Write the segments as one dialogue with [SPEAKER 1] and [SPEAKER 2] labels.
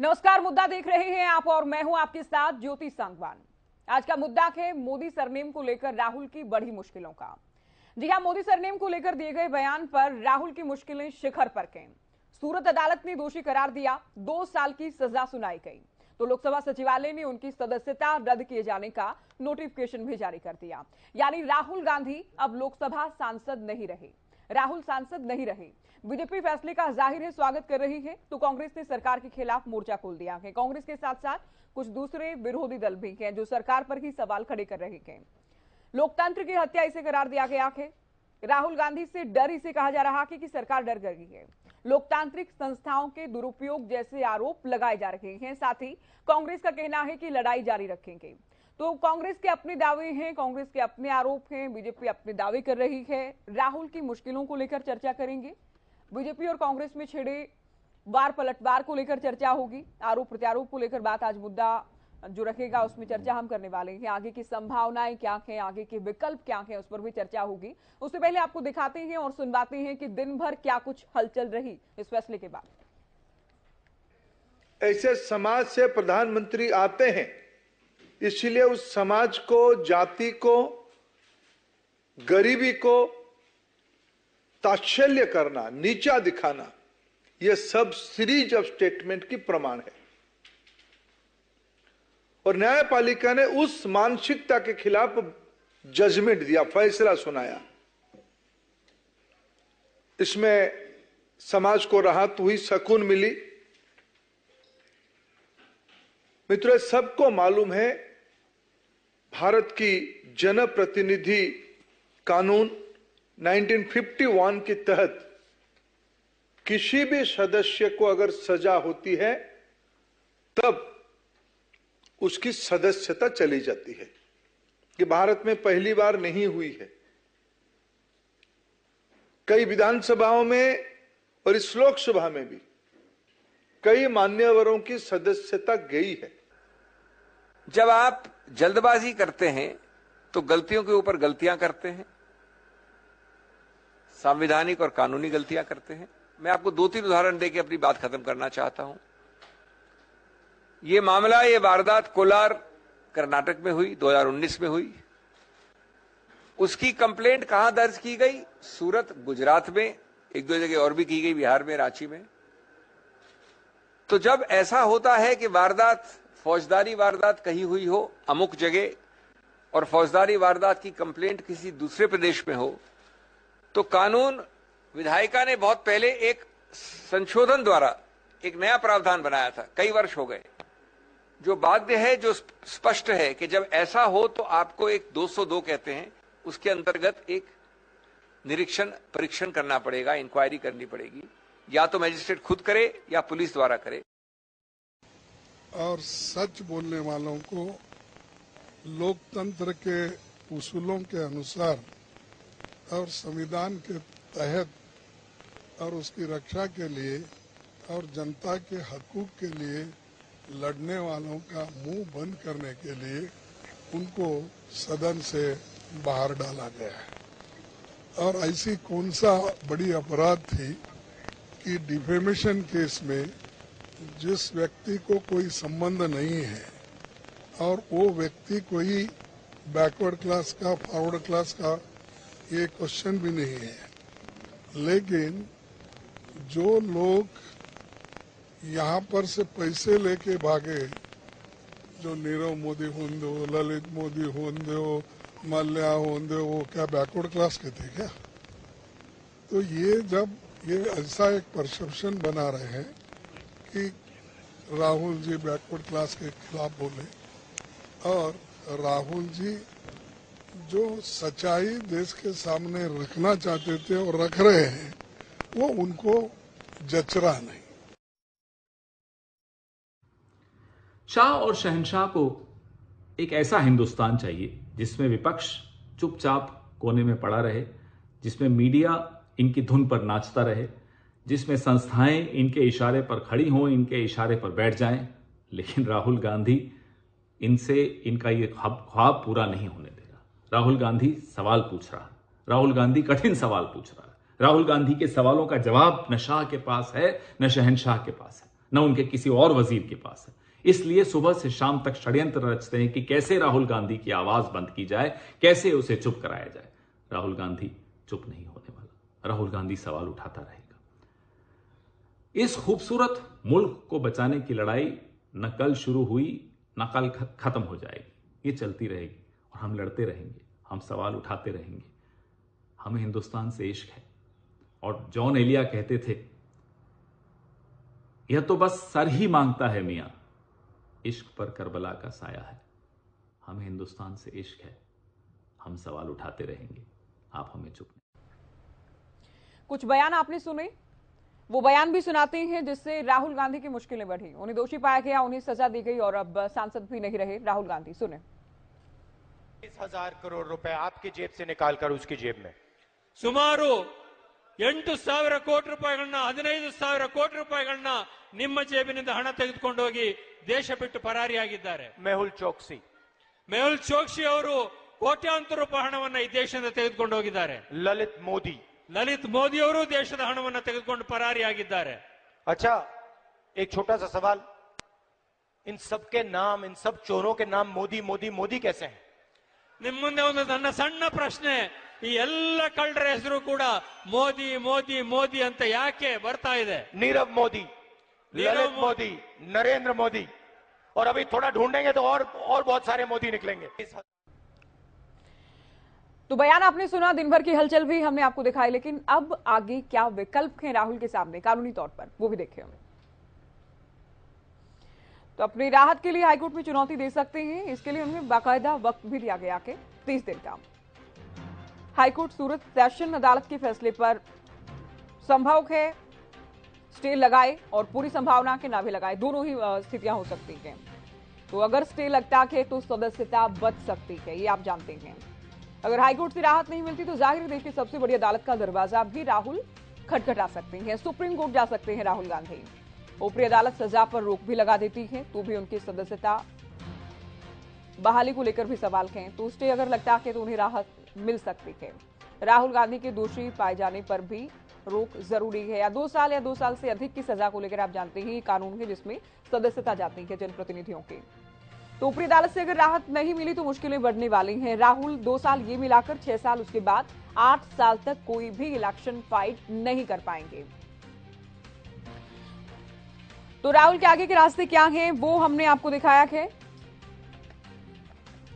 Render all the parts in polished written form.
[SPEAKER 1] नमस्कार, मुद्दा देख रहे हैं आप और मैं हूं आपके साथ ज्योति सांगवान। आज का मुद्दा है मोदी सरनेम को लेकर राहुल की बड़ी मुश्किलों का। जी हां, मोदी सरनेम को लेकर दिए गए बयान पर राहुल की मुश्किलें शिखर पर गईं। सूरत अदालत ने दोषी करार दिया, 2 साल की सजा सुनाई गई तो लोकसभा सचिवालय ने उनकी सदस्यता रद्द किए जाने का नोटिफिकेशन भी जारी कर दिया। यानी राहुल गांधी अब लोकसभा सांसद नहीं रहे, राहुल सांसद नहीं रहे। बीजेपी फैसले का जाहिर है स्वागत कर रही है तो कांग्रेस ने सरकार के खिलाफ मोर्चा खोल दिया है। कांग्रेस के साथ साथ कुछ दूसरे विरोधी दल भी हैं जो सरकार पर ही सवाल खड़े कर रहे हैं। लोकतंत्र की हत्या इसे करार दिया गया है। राहुल गांधी से डर इसे कहा जा रहा है कि सरकार डर गई है। लोकतांत्रिक संस्थाओं के दुरुपयोग जैसे आरोप लगाए जा रहे हैं। साथ ही कांग्रेस का कहना है कि लड़ाई जारी रखेंगे। तो कांग्रेस के अपने दावे हैं, कांग्रेस के अपने आरोप हैं, बीजेपी अपने दावे कर रही है। राहुल की मुश्किलों को लेकर चर्चा करेंगे। बीजेपी और कांग्रेस में छिड़े वार पलटवार को लेकर चर्चा होगी। आरोप प्रत्यारोप को लेकर बात आज मुद्दा जो रखेगा उसमें चर्चा हम करने वाले हैं। आगे की संभावनाएं क्या हैं, आगे के विकल्प क्या हैं, उस पर भी चर्चा होगी। उससे पहले आपको दिखाते हैं और सुनवाते हैं कि दिन भर क्या कुछ हलचल रही इस फैसले के बाद।
[SPEAKER 2] ऐसे समाज से प्रधानमंत्री आते हैं, इसलिए उस समाज को, जाति को, गरीबी को ताच्छल्य करना, नीचा दिखाना, यह सब सीरीज ऑफ स्टेटमेंट की प्रमाण है। और न्यायपालिका ने उस मानसिकता के खिलाफ जजमेंट दिया, फैसला सुनाया। इसमें समाज को राहत हुई, सुकून मिली। मित्रों, सबको मालूम है भारत की जनप्रतिनिधि कानून 1951 के तहत किसी भी सदस्य को अगर सजा होती है तब उसकी सदस्यता चली जाती है। कि भारत में पहली बार नहीं हुई है। कई विधानसभाओं में और इस लोकसभा में भी कई मान्यवरों की सदस्यता गई है।
[SPEAKER 3] जब आप जल्दबाजी करते हैं तो गलतियों के ऊपर गलतियां करते हैं, संवैधानिक और कानूनी गलतियां करते हैं। मैं आपको 2-3 उदाहरण देकर अपनी बात खत्म करना चाहता हूं। ये मामला, ये वारदात कोलार कर्नाटक में हुई, 2019 में हुई। उसकी कंप्लेंट कहां दर्ज की गई? सूरत, गुजरात में, 1-2 जगह और भी की गई, बिहार में, रांची में। तो जब ऐसा होता है कि वारदात, फौजदारी वारदात कहीं हुई हो अमुक जगह और फौजदारी वारदात की कंप्लेंट किसी दूसरे प्रदेश में हो, तो कानून विधायिका ने बहुत पहले एक संशोधन द्वारा एक नया प्रावधान बनाया था, कई वर्ष हो गए, जो बाध्य है, जो स्पष्ट है कि जब ऐसा हो तो आपको एक 202 कहते हैं, उसके अंतर्गत एक निरीक्षण परीक्षण करना पड़ेगा, इंक्वायरी करनी पड़ेगी, या तो मजिस्ट्रेट खुद करे या पुलिस द्वारा करे।
[SPEAKER 4] और सच बोलने वालों को लोकतंत्र के उसूलों के अनुसार और संविधान के तहत और उसकी रक्षा के लिए और जनता के हकूक के लिए लड़ने वालों का मुंह बंद करने के लिए उनको सदन से बाहर डाला गया है। और ऐसी कौन सा बड़ी अपराध थी कि डिफेमेशन केस में जिस व्यक्ति को कोई संबंध नहीं है और वो व्यक्ति कोई बैकवर्ड क्लास का, फॉरवर्ड क्लास का, ये क्वेश्चन भी नहीं है, लेकिन जो लोग यहाँ पर से पैसे लेके भागे, जो नीरव मोदी होंदे हो, ललित मोदी होंदे हो, मल्ल्या होंदे हो, वो क्या बैकवर्ड क्लास के थे क्या? तो ये जब ये ऐसा एक परसेप्शन बना रहे हैं कि राहुल जी बैकवर्ड क्लास के खिलाफ बोले, और राहुल जी जो सच्चाई देश के सामने रखना चाहते थे और रख रहे हैं, वो उनको जच रहा नहीं।
[SPEAKER 5] शाह और शहंशाह को एक ऐसा हिंदुस्तान चाहिए जिसमें विपक्ष चुपचाप कोने में पड़ा रहे, जिसमें मीडिया इनकी धुन पर नाचता रहे, जिसमें संस्थाएं इनके इशारे पर खड़ी हों, इनके इशारे पर बैठ जाएं। लेकिन राहुल गांधी इनसे इनका ये ख्वाब पूरा नहीं होने देगा। राहुल गांधी सवाल पूछ रहा है, राहुल गांधी कठिन सवाल पूछ रहा है। राहुल गांधी के सवालों का जवाब न शाह के पास है, न शहंशाह के पास है। न उनके किसी और वजीर के पास है। इसलिए सुबह से शाम तक षड्यंत्र रचते हैं कि कैसे राहुल गांधी की आवाज बंद की जाए, कैसे उसे चुप कराया जाए। राहुल गांधी चुप नहीं होने वाला, राहुल गांधी सवाल उठाता रहेगा। इस खूबसूरत मुल्क को बचाने की लड़ाई न कल शुरू हुई न कल खत्म हो जाएगी, ये चलती रहेगी और हम लड़ते रहेंगे, हम सवाल उठाते रहेंगे। हमें हिंदुस्तान से इश्क है और जॉन एलिया कहते थे, यह तो बस सर ही मांगता है मियां, इश्क पर करबला का साया है। हमें हिंदुस्तान से इश्क है, हम सवाल उठाते रहेंगे, आप हमें चुप नहीं।
[SPEAKER 1] कुछ बयान आपने सुने, वो बयान भी सुनाते हैं जिससे राहुल गांधी की मुश्किलें बढ़ी। उन्हें दोषी पाया गया, उन्हें सजा दी गई और अब सांसद भी नहीं रहे राहुल गांधी। सुने।
[SPEAKER 6] 20,000 करोड़ रुपए आपकी जेब से निकालकर उसकी जेब में,
[SPEAKER 7] ಸುಮಾರು 8,000 ಕೋಟಿ ರೂಪಾಯಿಗಳನ್ನ 15,000 ಕೋಟಿ ರೂಪಾಯಿಗಳನ್ನ ನಿಮ್ಮ ಜೇಬಿನಿಂದ ಹಣ ತೆಗೆದುಕೊಂಡು ಹೋಗಿ ದೇಶ ಬಿಟ್ಟು ಪರಾರಿಯಾಗಿದ್ದಾರೆ.
[SPEAKER 6] मेहुल चौकसी,
[SPEAKER 7] ಮೆಹುಲ್ ಚೋಕ್ಸಿ ಅವರು ಕೋಟ್ಯಾಂತರ ರೂಪಾಯಿ ಹಣವನ್ನ ಈ ದೇಶದಿಂದ ತೆಗೆದುಕೊಂಡು ಹೋಗಿದ್ದಾರೆ.
[SPEAKER 6] ललित मोदी,
[SPEAKER 7] ಲಲಿತ್ ಮೋದಿ ಅವರು ದೇಶದ ಹಣವನ್ನ ತೆಗೆದುಕೊಂಡು ಪರಾರಿಯಾಗಿದ್ದಾರೆ.
[SPEAKER 6] अच्छा एक छोटा सा सवाल, इन सब के नाम, इन सब चोरों के नाम मोदी मोदी मोदी कैसे हैं?
[SPEAKER 7] ನಿಮ್ಮ ಮುಂದೆ ಒಂದು ನನ್ನ ಸಣ್ಣ ಪ್ರಶ್ನೆ, ಈ ಎಲ್ಲ ಕಳ್ಳರ ಹೆಸರು ಕೂಡ ಮೋದಿ ಮೋದಿ ಮೋದಿ ಅಂತ ಯಾಕೆ ಬರ್ತಾ ಇದೆ?
[SPEAKER 6] नीरव मोदी, ललित मोदी, नरेंद्र मोदी, और अभी थोड़ा ढूंढेंगे तो और बहुत सारे मोदी निकलेंगे.
[SPEAKER 1] तो बयान आपने सुना, दिन भर की हलचल भी हमने आपको दिखाई, लेकिन अब आगे क्या विकल्प हैं राहुल के सामने कानूनी तौर पर, वो भी देखें हम। तो अपनी राहत के लिए हाईकोर्ट में चुनौती दे सकते हैं, इसके लिए उनमें बाकायदा वक्त भी दिया गया कि 30 दिन का। हाईकोर्ट सूरत सेशन अदालत के फैसले पर संभव है स्टे लगाए और पूरी संभावना के ना भी लगाए, दोनों ही स्थितियां हो सकती हैं। तो अगर स्टे लगता है तो सदस्यता बच सकती है, ये आप जानते हैं। अगर हाईकोर्ट से राहत नहीं मिलती तो जाहिर देश की सबसे बड़ी अदालत का दरवाजा भी राहुल खटखटा सकते हैं, सुप्रीम कोर्ट जा सकते हैं राहुल गांधी। ऊपरी अदालत सजा पर रोक भी लगा देती है तो भी उनकी सदस्यता बहाली को लेकर भी सवाल हैं। तो स्टे अगर लगता है तो उन्हें राहत मिल सकती है। राहुल गांधी के दोषी पाए जाने पर भी रोक जरूरी है, या 2 साल या 2 साल से अधिक की सजा को लेकर आप जानते हैं ये कानून है जिसमें सदस्यता जाती है जनप्रतिनिधियों की। तो ऊपरी अदालत से अगर राहत नहीं मिली तो मुश्किलें बढ़ने वाली हैं। राहुल 2 साल ये मिलाकर 6 साल, उसके बाद 8 साल तक कोई भी इलेक्शन फाइट नहीं कर पाएंगे। तो राहुल के आगे के रास्ते क्या हैं वो हमने आपको दिखाया है,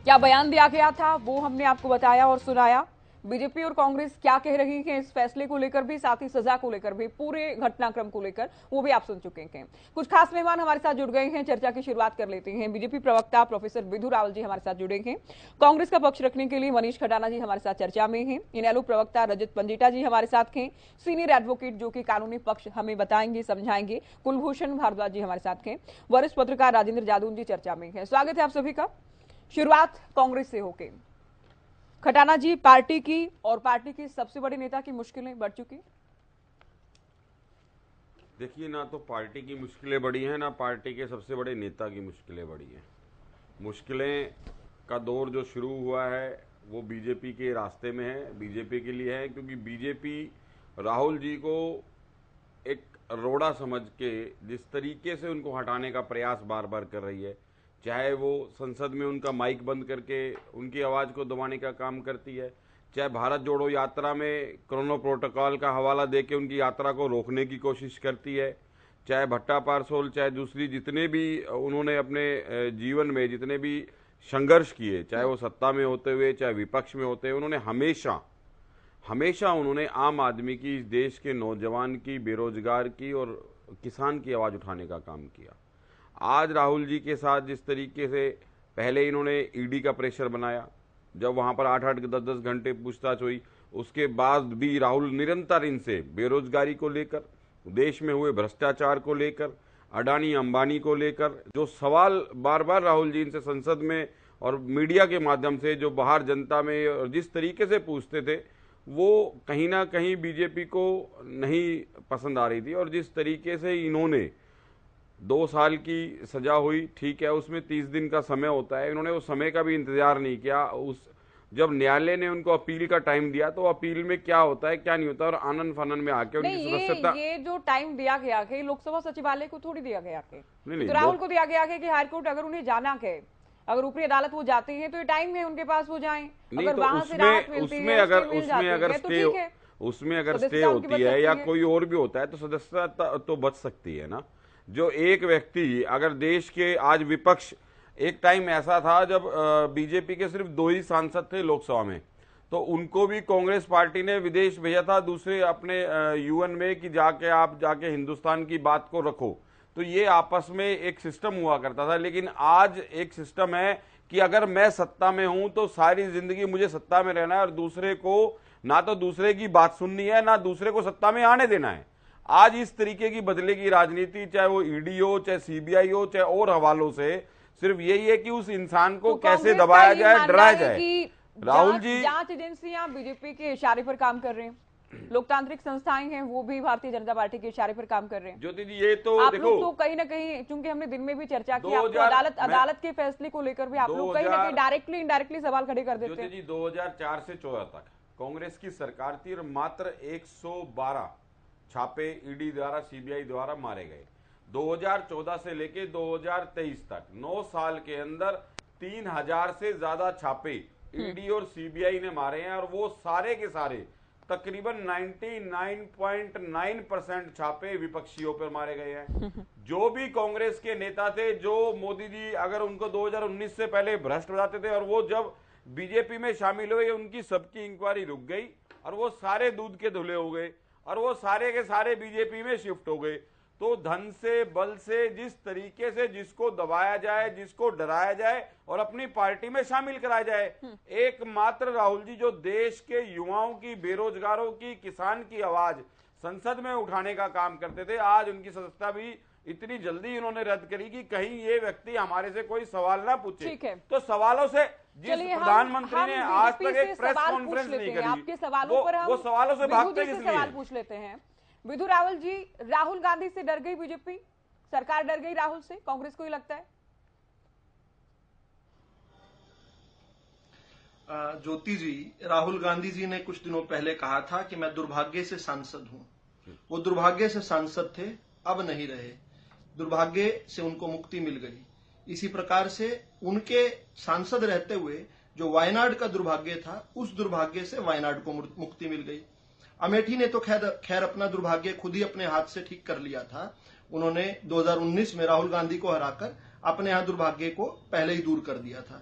[SPEAKER 1] क्या बयान दिया गया था वो हमने आपको बताया और सुनाया। बीजेपी और कांग्रेस क्या कह रही है इस फैसले को लेकर भी, साथ ही सजा को लेकर भी, पूरे घटनाक्रम को लेकर वो भी आप सुन चुके हैं। कुछ खास मेहमान हमारे साथ जुड़ गए हैं, चर्चा की शुरुआत कर लेते हैं। बीजेपी प्रवक्ता प्रोफेसर विधु रावल जी हमारे साथ जुड़े हैं। कांग्रेस का पक्ष रखने के लिए मनीष खटाना जी हमारे साथ चर्चा में हैं। इनेलो प्रवक्ता रजत पंजीटा जी हमारे साथ हैं। सीनियर एडवोकेट जो कि कानूनी पक्ष हमें बताएंगे, समझाएंगे, कुलभूषण भारद्वाज जी हमारे साथ हैं। वरिष्ठ पत्रकार राजेंद्र जादून जी चर्चा में है। स्वागत है आप सभी का। शुरुआत कांग्रेस से होके खटाना जी, पार्टी की और पार्टी के सबसे बड़े नेता की मुश्किलें बढ़ चुकी।
[SPEAKER 8] देखिए, ना तो पार्टी की मुश्किलें बढ़ी हैं, ना पार्टी के सबसे बड़े नेता की मुश्किलें बढ़ी हैं। मुश्किलें का दौर जो शुरू हुआ है वो बीजेपी के रास्ते में है, बीजेपी के लिए है, क्योंकि बीजेपी राहुल जी को एक रोड़ा समझ के जिस तरीके से उनको हटाने का प्रयास बार बार कर रही है, चाहे वो संसद में उनका माइक बंद करके उनकी आवाज़ को दबाने का काम करती है, चाहे भारत जोड़ो यात्रा में कोरोना प्रोटोकॉल का हवाला देके उनकी यात्रा को रोकने की कोशिश करती है, चाहे भट्टा पारसोल, चाहे दूसरी जितने भी उन्होंने अपने जीवन में जितने भी संघर्ष किए, चाहे वो सत्ता में होते हुए चाहे विपक्ष में होते हुए, उन्होंने हमेशा उन्होंने आम आदमी की, इस देश के नौजवान की, बेरोजगार की और किसान की आवाज़ उठाने का काम किया। आज राहुल जी के साथ जिस तरीके से पहले इन्होंने ईडी का प्रेशर बनाया, जब वहां पर 8-8 10-10 घंटे पूछताछ हुई, उसके बाद भी राहुल निरंतर इनसे बेरोजगारी को लेकर, देश में हुए भ्रष्टाचार को लेकर, अडानी अंबानी को लेकर जो सवाल बार बार राहुल जी इनसे संसद में और मीडिया के माध्यम से जो बाहर जनता में और जिस तरीके से पूछते थे, वो कहीं ना कहीं बीजेपी को नहीं पसंद आ रही थी। और जिस तरीके से इन्होंने 2 साल की सजा हुई, ठीक है, उसमें 30 दिन का समय होता है, इन्होंने उस समय का भी इंतजार नहीं किया। उस जब न्यायालय ने उनको अपील का टाइम दिया तो अपील में क्या होता है क्या नहीं होता, और आनन फानन में आके उनकी सदस्यता,
[SPEAKER 1] ये जो टाइम दिया गया कि लोकसभा सचिवालय को थोड़ी दिया गया कि
[SPEAKER 8] नहीं,
[SPEAKER 1] तो राहुल को दिया गया कि हाईकोर्ट अगर उन्हें जाना है, अगर ऊपरी अदालत वो जाते हैं तो ये टाइम है उनके पास, वो जाएं। अगर
[SPEAKER 8] तो
[SPEAKER 1] वहां से राहत मिलती है,
[SPEAKER 8] उसमें अगर स्टे होती है या कोई और भी होता है तो सदस्यता तो बच सकती है ना। जो एक व्यक्ति, अगर देश के आज विपक्ष, एक टाइम ऐसा था जब बीजेपी के सिर्फ 2 ही सांसद थे लोकसभा में, तो उनको भी कांग्रेस पार्टी ने विदेश भेजा था दूसरे अपने यूएन में कि आप जाके हिंदुस्तान की बात को रखो। तो ये आपस में एक सिस्टम हुआ करता था। लेकिन आज एक सिस्टम है कि अगर मैं सत्ता में हूं तो सारी जिंदगी मुझे सत्ता में रहना है और दूसरे को ना तो दूसरे की बात सुननी है ना दूसरे को सत्ता में आने देना है। आज इस तरीके की बदले की राजनीति, चाहे वो ईडी हो, चाहे सीबीआई हो, चाहे और हवालों से, सिर्फ यही है कि उस इंसान को कैसे दबाया जाए, डराया जाए। राहुल जी,
[SPEAKER 1] जांच एजेंसियां बीजेपी के इशारे पर काम कर रहे हैं, लोकतांत्रिक संस्थाएं हैं वो भी भारतीय जनता पार्टी के इशारे पर काम कर रहे हैं।
[SPEAKER 8] ज्योति जी, ये तो
[SPEAKER 1] आप
[SPEAKER 8] देखो,
[SPEAKER 1] लोग तो कहीं ना कहीं, चूंकि हमने दिन में भी चर्चा की, आपको अदालत के फैसले को लेकर भी आप लोग कहीं ना कहीं डायरेक्टली इनडायरेक्टली सवाल खड़े कर देते हैं।
[SPEAKER 8] ज्योति जी, 2004 से 14 तक कांग्रेस की सरकार थी और मात्र 112 छापे ईडी द्वारा, सीबीआई द्वारा मारे गए। 2014 से लेके 2023 तक 9 साल के अंदर 3000 से ज्यादा छापे ईडी और सीबीआई ने मारे हैं, और वो सारे के सारे तकरीबन 99.9% छापे विपक्षियों पर मारे गए हैं। जो भी कांग्रेस के नेता थे, जो मोदी जी अगर उनको 2019 से पहले भ्रष्ट बताते थे और वो जब बीजेपी में शामिल हुए, उनकी सबकी इंक्वायरी रुक गई और वो सारे दूध के धुले हो गए और वो सारे के सारे बीजेपी में शिफ्ट हो गए। तो धन से, बल से, जिस तरीके से जिसको दबाया जाए, जिसको डराया जाए और अपनी पार्टी में शामिल कराया जाए, एकमात्र राहुल जी जो देश के युवाओं की, बेरोजगारों की, किसान की आवाज संसद में उठाने का काम करते थे, आज उनकी सदस्यता भी इतनी जल्दी इन्होंने रद्द करी कि कहीं ये व्यक्ति हमारे से कोई सवाल ना पूछे। तो सवालों से, जिस प्रधानमंत्री ने आज तक एक प्रेस कॉन्फ्रेंस नहीं करी,
[SPEAKER 1] आपके सवालों पर
[SPEAKER 8] वो सवालों से भागते किस लिए?
[SPEAKER 1] सवाल पूछ लेते हैं। विधु रावल जी, राहुल गांधी से डर गई बीजेपी, सरकार डर गई राहुल से, कांग्रेस को ही लगता है?
[SPEAKER 9] ज्योति जी, राहुल गांधी जी ने कुछ दिनों पहले कहा था कि मैं दुर्भाग्य से सांसद हूं। वो दुर्भाग्य से सांसद थे, अब नहीं रहे, दुर्भाग्य से उनको मुक्ति मिल गई। इसी प्रकार से उनके सांसद रहते हुए जो वायनाड का दुर्भाग्य था, उस दुर्भाग्य से वायनाड को मुक्ति मिल गई। अमेठी ने तो खैर अपना दुर्भाग्य खुद ही अपने हाथ से ठीक कर लिया था। उन्होंने 2019 में राहुल गांधी को हराकर अपने यहां दुर्भाग्य को पहले ही दूर कर दिया था।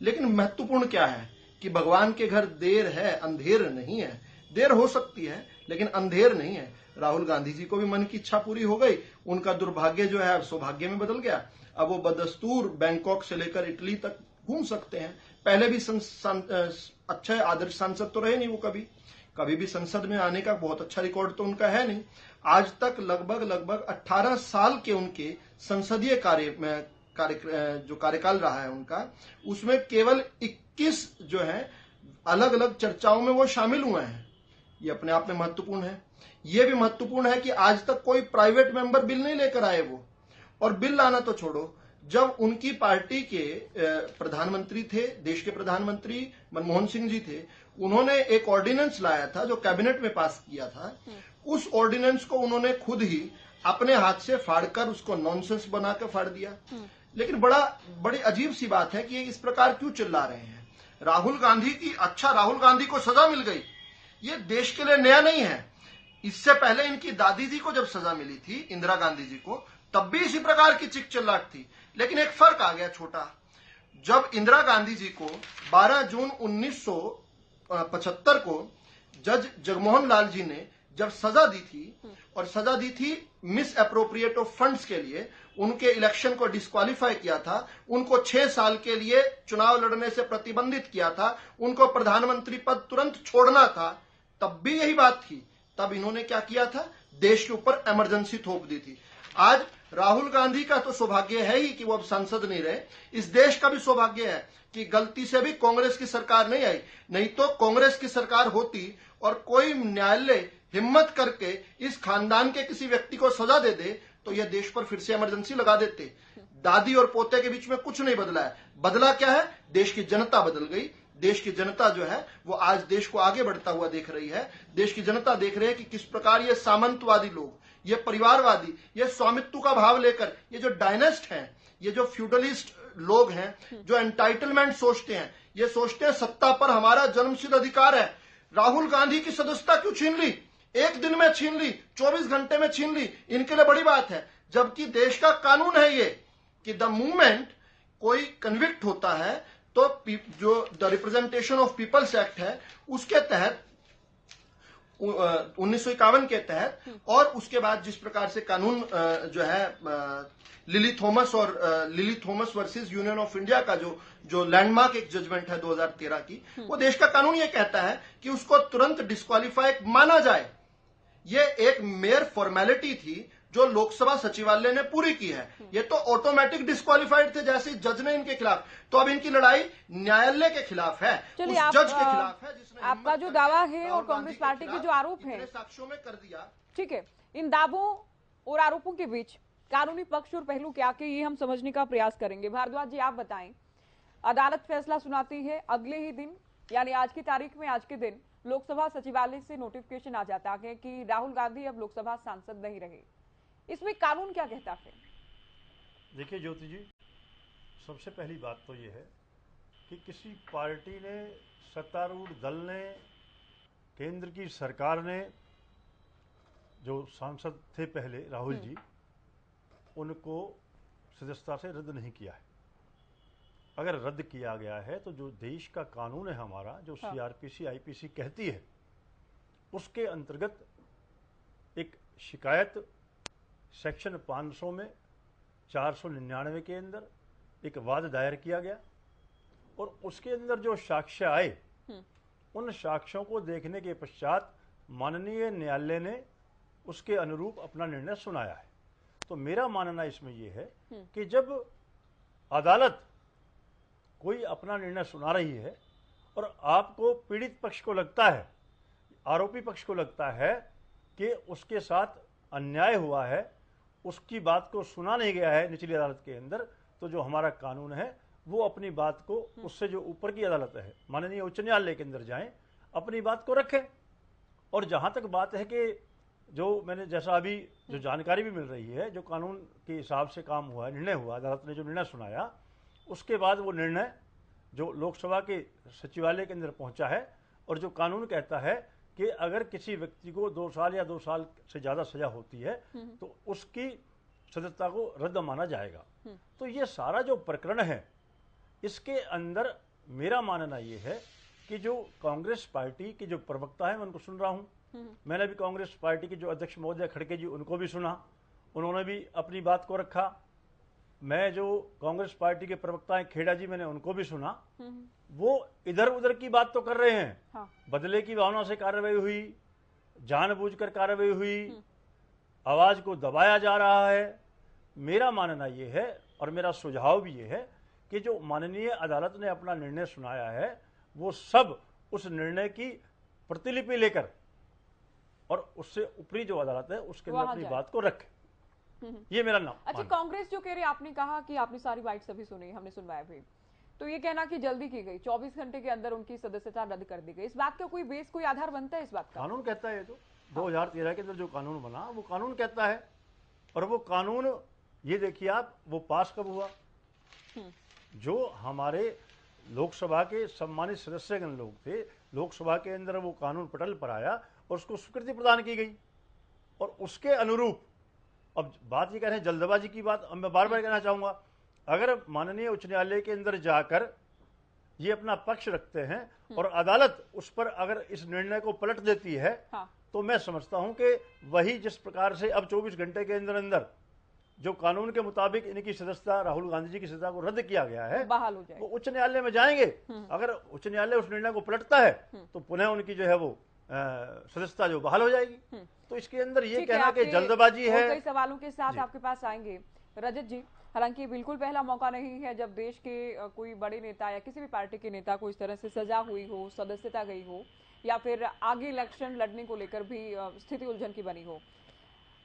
[SPEAKER 9] लेकिन महत्वपूर्ण क्या है कि भगवान के घर देर है, अंधेर नहीं है। देर हो सकती है लेकिन अंधेर नहीं है। राहुल गांधी जी को भी मन की इच्छा पूरी हो गई, उनका दुर्भाग्य जो है सौभाग्य में बदल गया। अब वो बदस्तूर बैंकॉक से लेकर इटली तक घूम सकते हैं। पहले भी अच्छे आदर्श सांसद तो रहे नहीं, वो कभी भी संसद में आने का बहुत अच्छा रिकॉर्ड तो उनका है नहीं। आज तक लगभग 18 साल के उनके संसदीय जो कार्यकाल रहा है उनका, उसमें केवल 21 जो है अलग अलग चर्चाओं में वो शामिल हुए हैं। ये अपने आप में महत्वपूर्ण है। ये भी महत्वपूर्ण है कि आज तक कोई प्राइवेट मेंबर बिल नहीं लेकर आए वो। और बिल लाना तो छोड़ो, जब उनकी पार्टी के प्रधानमंत्री थे, देश के प्रधानमंत्री मनमोहन सिंह जी थे, उन्होंने एक ऑर्डिनेंस लाया था जो कैबिनेट में पास किया था। उस ऑर्डिनेंस को उन्होंने खुद ही अपने हाथ से फाड़कर उसको नॉनसेंस बनाकर फाड़ दिया। लेकिन बड़ी अजीब सी बात है कि ये इस प्रकार क्यों चिल्ला रहे हैं। राहुल गांधी को सजा मिल गई, ये देश के लिए नया नहीं है। इससे पहले इनकी दादी जी को जब सजा मिली थी, इंदिरा गांधी जी को, तब भी इसी प्रकार की चिक चिल्लाहट थी। लेकिन एक फर्क आ गया छोटा। जब इंदिरा गांधी जी को 12 जून 1975 को जज जगमोहन लाल जी ने जब सजा दी थी, और सजा दी थी मिस अप्रोप्रिएट ऑफ फंड्स के लिए, उनके इलेक्शन को डिस्क्वालीफाई किया था, उनको 6 साल के लिए चुनाव लड़ने से प्रतिबंधित किया था, उनको प्रधानमंत्री पद तुरंत छोड़ना था, तब भी यही बात थी। तब इन्होंने क्या किया था, देश के ऊपर इमरजेंसी थोप दी थी। आज राहुल गांधी का तो सौभाग्य है ही कि वो अब सांसद नहीं रहे, इस देश का भी सौभाग्य है कि गलती से भी कांग्रेस की सरकार नहीं आई। नहीं तो कांग्रेस की सरकार होती और कोई न्यायालय हिम्मत करके इस खानदान के किसी व्यक्ति को सजा दे दे तो यह देश पर फिर से इमरजेंसी लगा देते। दादी और पोते के बीच में कुछ नहीं बदला है। बदला क्या है, देश की जनता बदल गई, देश की जनता जो है वो आज देश को आगे बढ़ता हुआ देख रही है। देश की जनता देख रही है कि किस प्रकार ये सामंतवादी लोग, ये परिवारवादी, ये स्वामित्व का भाव लेकर, ये जो डायनेस्ट हैं, ये जो फ्यूडलिस्ट लोग हैं, जो एंटाइटलमेंट सोचते हैं, ये सोचते हैं सत्ता पर हमारा जन्मसिद्ध अधिकार है। राहुल गांधी की सदस्यता क्यों छीन ली? एक दिन में छीन ली, 24 घंटे में छीन ली, इनके लिए बड़ी बात है। जबकि देश का कानून है ये कि द मूवमेंट कोई कन्विक्ट होता है तो जो the representation of people's act है उसके तहत 1951 के तहत, और उसके बाद जिस प्रकार से कानून जो है lily Thomas versus union of India का जो लैंडमार्क एक जजमेंट है 2013 की, वो देश का कानून ये कहता है कि उसको तुरंत डिस्क्वालीफाई माना जाए। ये एक मेयर फॉर्मेलिटी थी जो लोकसभा सचिवालय ने पूरी की है। ये तो ऑटोमेटिक डिस्क्वालीफाइड थे जैसे जज ने इनके खिलाफ, तो अब इनकी लड़ाई न्यायालय के खिलाफ है, उस जज के खिलाफ है जिसने
[SPEAKER 1] आपका जो दावा है और कांग्रेस पार्टी के जो आरोप है
[SPEAKER 9] साक्ष्यों में कर दिया।
[SPEAKER 1] ठीक है, इन दावों और आरोपों के बीच कानूनी पक्ष और पहलू क्या के ये हम समझने का प्रयास करेंगे। भारद्वाज जी, आप बताएं, अदालत फैसला सुनाती है, अगले ही दिन यानी आज की तारीख में, आज के दिन लोकसभा सचिवालय से नोटिफिकेशन आ जाता है कि राहुल गांधी अब लोकसभा सांसद नहीं रहे। इसमें कानून क्या कहता है?
[SPEAKER 10] देखिए ज्योति जी, सबसे पहली बात तो ये है कि किसी पार्टी ने, सत्तारूढ़ दल ने, केंद्र की सरकार ने, जो सांसद थे पहले राहुल जी, उनको सदस्यता से रद्द नहीं किया है। अगर रद्द किया गया है तो जो देश का कानून है हमारा, जो सीआरपीसी आईपीसी कहती है, उसके अंतर्गत एक शिकायत सेक्शन 500 में 499 के अंदर एक वाद दायर किया गया, और उसके अंदर जो साक्ष्य आए, उन साक्ष्यों को देखने के पश्चात माननीय न्यायालय ने उसके अनुरूप अपना निर्णय सुनाया है। तो मेरा मानना इसमें यह है कि जब अदालत कोई अपना निर्णय सुना रही है और आपको, पीड़ित पक्ष को लगता है, आरोपी पक्ष को लगता है कि उसके साथ अन्याय हुआ है, उसकी बात को सुना नहीं गया है निचली अदालत के अंदर, तो जो हमारा कानून है वो अपनी बात को उससे जो ऊपर की अदालत है, माननीय उच्च न्यायालय के अंदर जाएं, अपनी बात को रखें। और जहां तक बात है कि जो मैंने, जैसा अभी जो जानकारी भी मिल रही है, जो कानून के हिसाब से काम हुआ है, निर्णय हुआ, अदालत ने जो निर्णय सुनाया, उसके बाद वो निर्णय जो लोकसभा के सचिवालय के अंदर पहुंचा है, और जो कानून कहता है कि अगर किसी व्यक्ति को 2 साल या 2 साल से ज्यादा सजा होती है तो उसकी सदस्यता को रद्द माना जाएगा। तो ये सारा जो प्रकरण है, इसके अंदर मेरा मानना ये है कि जो कांग्रेस पार्टी के जो प्रवक्ता है, मैं उनको सुन रहा हूं, मैंने भी कांग्रेस पार्टी के जो अध्यक्ष महोदय खड़गे जी, उनको भी सुना, उन्होंने भी अपनी बात को रखा। मैं जो कांग्रेस पार्टी के प्रवक्ता हैं खेड़ा जी, मैंने उनको भी सुना। वो इधर उधर की बात तो कर रहे हैं, हाँ। बदले की भावना से कार्रवाई हुई, जानबूझकर कार्रवाई हुई, आवाज को दबाया जा रहा है। मेरा मानना यह है और मेरा सुझाव भी ये है कि जो माननीय अदालत ने अपना निर्णय सुनाया है, वो सब उस निर्णय की प्रतिलिपि लेकर और उससे ऊपरी जो अदालत है उसके अंदर अपनी बात को रखे। ये मेरा नाम।
[SPEAKER 1] अच्छा, कांग्रेस जो कह रही, आपने कहा कि आपने सारी बाइट सभी सुनी, हमने सुनवाया भी, तो ये कहना कि जल्दी की गई, 24 घंटे के अंदर उनकी सदस्यता रद्द कर दी गई, इस बात का कोई बेस, कोई आधार बनता है इस बात का?
[SPEAKER 10] कानून कहता है, तो 2013 के अंदर जो कानून बना वो कानून कहता है, और वो कानून ये देखिए आप, वो पास कब हुआ? जो हमारे लोकसभा के सम्मानित सदस्यगण लोग थे, लोकसभा के अंदर वो कानून पटल पर आया और उसको स्वीकृति प्रदान की गई, और उसके अनुरूप अब बात ये कह रहे हैं जल्दबाजी की बात, अब मैं बार बार कहना चाहूंगा, अगर माननीय उच्च न्यायालय के अंदर जाकर ये अपना पक्ष रखते हैं और अदालत उस पर अगर इस निर्णय को पलट देती है, हाँ। तो मैं समझता हूं कि वही जिस प्रकार से अब 24 घंटे के अंदर अंदर जो कानून के मुताबिक इनकी सदस्यता, राहुल गांधी जी की सदस्यता को रद्द किया गया है,
[SPEAKER 1] बहाल हो जाएगी,
[SPEAKER 10] वो उच्च न्यायालय में जाएंगे। अगर उच्च न्यायालय उस निर्णय को पलटता है तो पुनः उनकी जो है वो सदस्यता जो बहाल हो जाएगी। तो इसके अंदर ये कहना कि जल्दबाजी है।
[SPEAKER 1] कई सवालों के साथ आपके पास आएंगे रजत जी। हालांकि बिल्कुल पहला मौका नहीं है जब देश के कोई बड़े नेता या किसी भी पार्टी के नेता को इस तरह से सजा हुई हो, सदस्यता गई हो, या फिर आगे इलेक्शन लड़ने को लेकर भी स्थिति उलझन की बनी हो।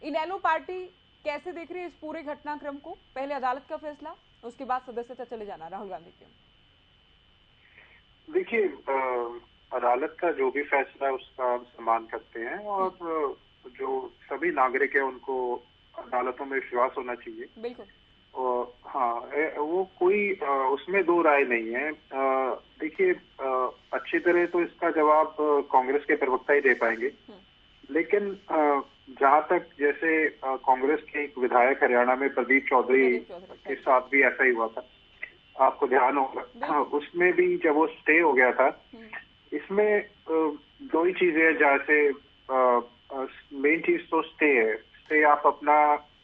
[SPEAKER 1] इनेलो पार्टी कैसे देख रही है इस पूरे घटनाक्रम को? पहले अदालत का फैसला, उसके बाद सदस्यता चले जाना राहुल गांधी के।
[SPEAKER 11] देखिए, अदालत का जो भी फैसला है उसका हम सम्मान करते हैं और जो सभी नागरिक है उनको अदालतों में विश्वास होना चाहिए।
[SPEAKER 1] बिल्कुल।
[SPEAKER 11] और हाँ, वो कोई उसमें दो राय नहीं है। देखिए, अच्छी तरह तो इसका जवाब कांग्रेस के प्रवक्ता ही दे पाएंगे, लेकिन जहां तक जैसे कांग्रेस के एक विधायक हरियाणा में प्रदीप चौधरी के साथ भी ऐसा ही हुआ था, आपको ध्यान होगा, उसमें भी जब वो स्टे हो गया था, इसमें दो ही चीजें हैं। जैसे मेन चीज तो स्टे है। स्टे आप अपना,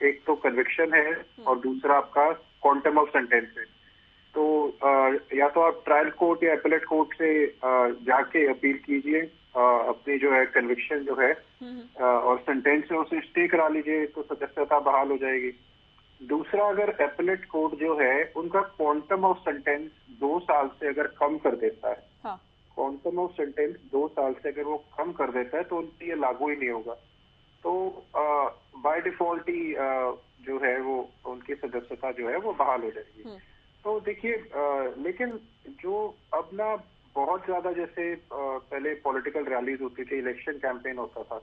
[SPEAKER 11] एक तो कन्विक्शन है और दूसरा आपका क्वांटम ऑफ सेंटेंस है। तो या तो आप ट्रायल कोर्ट या एपेलेट कोर्ट से जाके अपील कीजिए, अपनी जो है कन्विक्शन जो है और सेंटेंस है उसे स्टे करा लीजिए, तो सदस्यता बहाल हो जाएगी। दूसरा, अगर एपेलेट कोर्ट जो है उनका क्वांटम ऑफ सेंटेंस 2 साल से अगर कम कर देता है, क्वांटम ऑफ सेंटेंस 2 साल से अगर वो कम कर देता है, तो उन पर ये लागू ही नहीं होगा। तो बाय डिफॉल्ट ही जो है वो उनकी सदस्यता जो है वो बहाल हो जाएगी। तो देखिए, लेकिन जो अब ना बहुत ज्यादा, जैसे पहले पॉलिटिकल रैलीज होती थी, इलेक्शन कैंपेन होता था,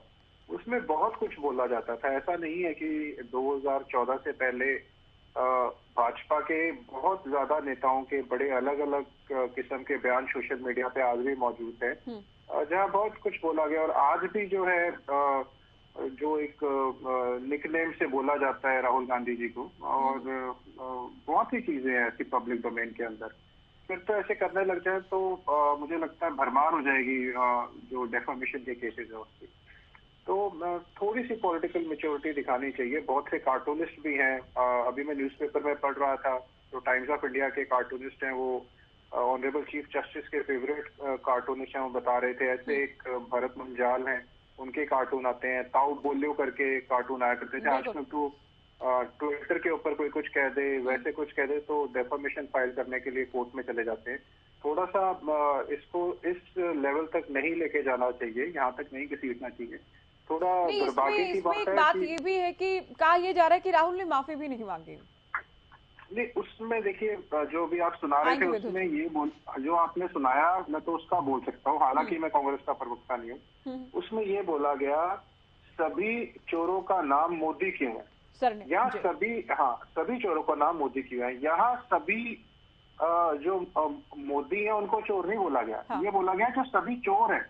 [SPEAKER 11] उसमें बहुत कुछ बोला जाता था। ऐसा नहीं है कि 2014 से पहले भाजपा के बहुत ज्यादा नेताओं के बड़े अलग अलग किस्म के बयान सोशल मीडिया पे आज भी मौजूद है, जहां बहुत कुछ बोला गया। और आज भी जो है जो एक निकनेम से बोला जाता है राहुल गांधी जी को, और बहुत सी चीजें हैं ऐसी पब्लिक डोमेन के अंदर। फिर तो ऐसे करने लग जाए तो मुझे लगता है भरमार हो जाएगी जो डेफामेशन के केसेस है उसकी। तो थोड़ी सी पॉलिटिकल मैच्योरिटी दिखानी चाहिए। बहुत से कार्टूनिस्ट भी हैं, अभी मैं न्यूज़पेपर में पढ़ रहा था, तो टाइम्स ऑफ इंडिया के कार्टूनिस्ट हैं, वो ऑनरेबल चीफ जस्टिस के फेवरेट कार्टूनिस्ट हैं, वो बता रहे थे। ऐसे एक भरत मंजाल हैं, उनके कार्टून आते हैं, ताऊ बोलियो करके कार्टून आया करते थे। आजकल तो ट्विटर के ऊपर कोई कुछ कह दे, वैसे कुछ कह दे, तो डेफामेशन फाइल करने के लिए कोर्ट में चले जाते हैं। थोड़ा सा इसको इस लेवल तक नहीं लेके जाना चाहिए, यहाँ तक नहीं घसीटना चाहिए। थोड़ा दुर्भाग्य की बात है।
[SPEAKER 1] एक बात ये भी है कि कहा यह जा रहा है कि राहुल ने माफी भी नहीं मांगी।
[SPEAKER 11] नहीं, उसमें देखिए, जो भी आप सुना रहे थे उसमें ये जो आपने सुनाया, मैं तो उसका बोल सकता हूँ, हालांकि मैं कांग्रेस का प्रवक्ता नहीं हूँ। उसमें ये बोला गया, सभी चोरों का नाम मोदी क्यों है? यहाँ सभी चोरों का नाम मोदी क्यों है? यहाँ सभी जो मोदी है उनको चोर नहीं बोला गया, ये बोला गया जो सभी चोर हैं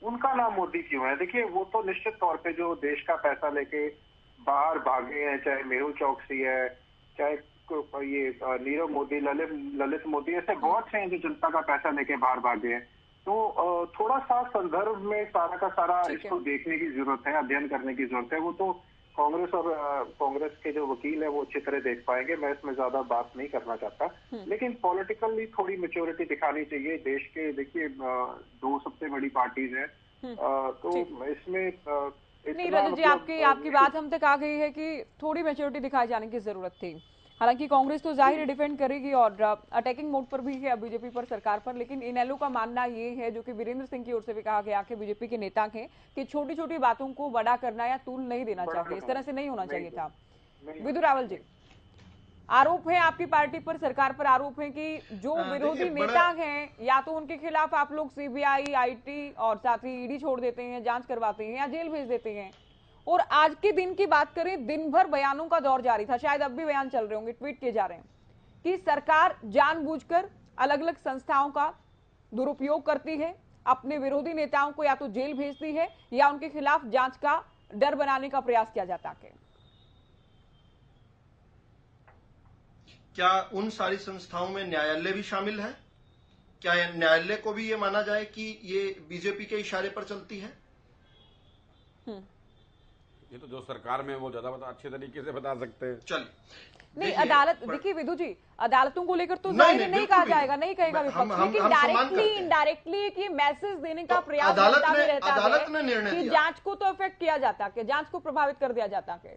[SPEAKER 11] उनका नाम मोदी क्यों है। देखिए, वो तो निश्चित तौर पे जो देश का पैसा लेके बाहर भागे हैं, चाहे मेहुल चौकसी है, चाहे ये नीरव मोदी, ललित मोदी, ऐसे बहुत से हैं जो जनता का पैसा लेके बाहर भागे हैं। तो थोड़ा सा संदर्भ में सारा का सारा इसको देखने की जरूरत है, अध्ययन करने की जरूरत है। वो तो कांग्रेस और कांग्रेस के जो वकील है वो अच्छी तरह देख पाएंगे, मैं इसमें ज्यादा बात नहीं करना चाहता। लेकिन पॉलिटिकली थोड़ी मैच्योरिटी दिखानी चाहिए देश के। देखिए, 2 सबसे बड़ी पार्टीज हैं, तो इसमें
[SPEAKER 1] नहीं रजत जी, आपकी बात हम तक आ गई है कि थोड़ी मैच्योरिटी दिखाई जाने की जरूरत थी। हालांकि कांग्रेस तो जाहिर डिफेंड करेगी और अटैकिंग मोड पर भी है बीजेपी पर, सरकार पर, लेकिन इनेलो का मानना ये है, जो कि वीरेंद्र सिंह की ओर से भी कहा गया कि बीजेपी के नेता के, कि छोटी छोटी बातों को बड़ा करना या तूल नहीं देना चाहिए, इस तरह से नहीं होना चाहिए था। विदु रावल जी, आरोप है आपकी पार्टी पर, सरकार पर आरोप है कि जो विरोधी नेता हैं, या तो उनके खिलाफ आप लोग सीबीआई, आईटी और साथ ही ईडी छोड़ देते हैं, जांच करवाते हैं या जेल भेज देते हैं। और आज के दिन की बात करें, दिन भर बयानों का दौर जारी था, शायद अब भी बयान चल रहे होंगे, ट्वीट किए जा रहे हैं कि सरकार जानबूझकर अलग अलग संस्थाओं का दुरुपयोग करती है, अपने विरोधी नेताओं को या तो जेल भेजती है या उनके खिलाफ जांच का डर बनाने का प्रयास किया जाता है।
[SPEAKER 9] क्या उन सारी संस्थाओं में न्यायालय भी शामिल है? क्या न्यायालय को भी ये माना जाए कि ये बीजेपी के इशारे पर चलती है?
[SPEAKER 8] ये तो जो सरकार में वो ज्यादा अच्छे तरीके से बता सकते हैं।
[SPEAKER 9] चलिए,
[SPEAKER 1] नहीं, अदालत देखिए विदु जी, अदालतों को लेकर तो जाहिर नहीं कहा जाएगा, नहीं कहेगा विपक्ष, लेकिन डायरेक्टली इनडायरेक्टली एक ये मैसेज देने का प्रयास रहता है कि जांच को तो अफेक्ट किया जाता है, जांच को प्रभावित कर दिया जाता है।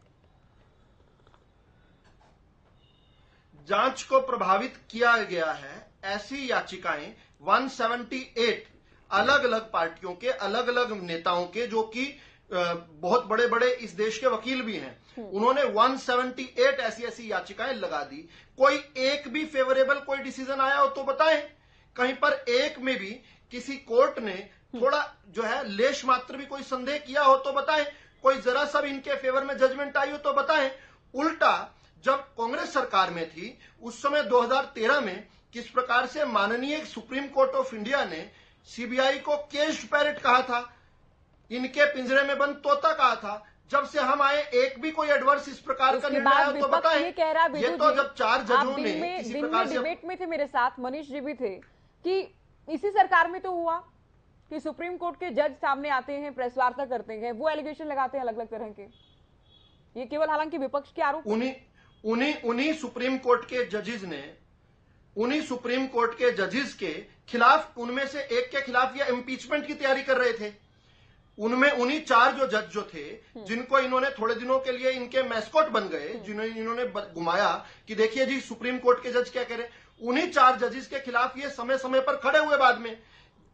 [SPEAKER 9] जांच को प्रभावित किया गया है, ऐसी याचिकाएं 178 अलग अलग पार्टियों के, अलग अलग नेताओं के, जो कि बहुत बड़े बड़े इस देश के वकील भी हैं, उन्होंने 178 ऐसी याचिकाएं लगा दी। कोई एक भी फेवरेबल कोई डिसीजन आया हो तो बताएं कहीं पर एक में भी किसी कोर्ट ने थोड़ा जो है लेश मात्र भी कोई संदेह किया हो तो बताएं, कोई जरा सा भी इनके फेवर में जजमेंट आई हो तो बताएं। उल्टा जब कांग्रेस सरकार में थी उस समय 2013 में किस प्रकार से माननीय सुप्रीम कोर्ट ऑफ इंडिया ने सीबीआई को केज्ड पैरेट कहा था, इनके पिंजरे में बंद तोता कहा था। जब से हम आए एक भी कोई एडवर्स इस प्रकार का निर्णय आया तो बताएं।
[SPEAKER 1] ये कह रहा
[SPEAKER 9] ये तो जब 4 जजों ने किसी प्रकार से
[SPEAKER 1] डिबेट में थे मेरे साथ, मनीष जी भी थे, कि इसी सरकार में तो हुआ कि सुप्रीम कोर्ट के जज सामने आते हैं, प्रेस वार्ता करते हैं, वो एलिगेशन लगाते हैं अलग अलग तरह के। ये केवल हालांकि विपक्ष के आरोप,
[SPEAKER 9] उन्हीं सुप्रीम कोर्ट के जजेस ने उन्हीं सुप्रीम कोर्ट के जजेस के खिलाफ, उनमें से एक के खिलाफ ये इम्पीचमेंट की तैयारी कर रहे थे। उनमें उन्हीं 4 जो जज जो थे जिनको इन्होंने थोड़े दिनों के लिए इनके मैस्कॉट बन गए, जिन्हें इन्होंने घुमाया कि देखिए जी सुप्रीम कोर्ट के जज क्या कह रहे हैं, उन्हीं 4 जजेस के खिलाफ ये समय समय पर खड़े हुए। बाद में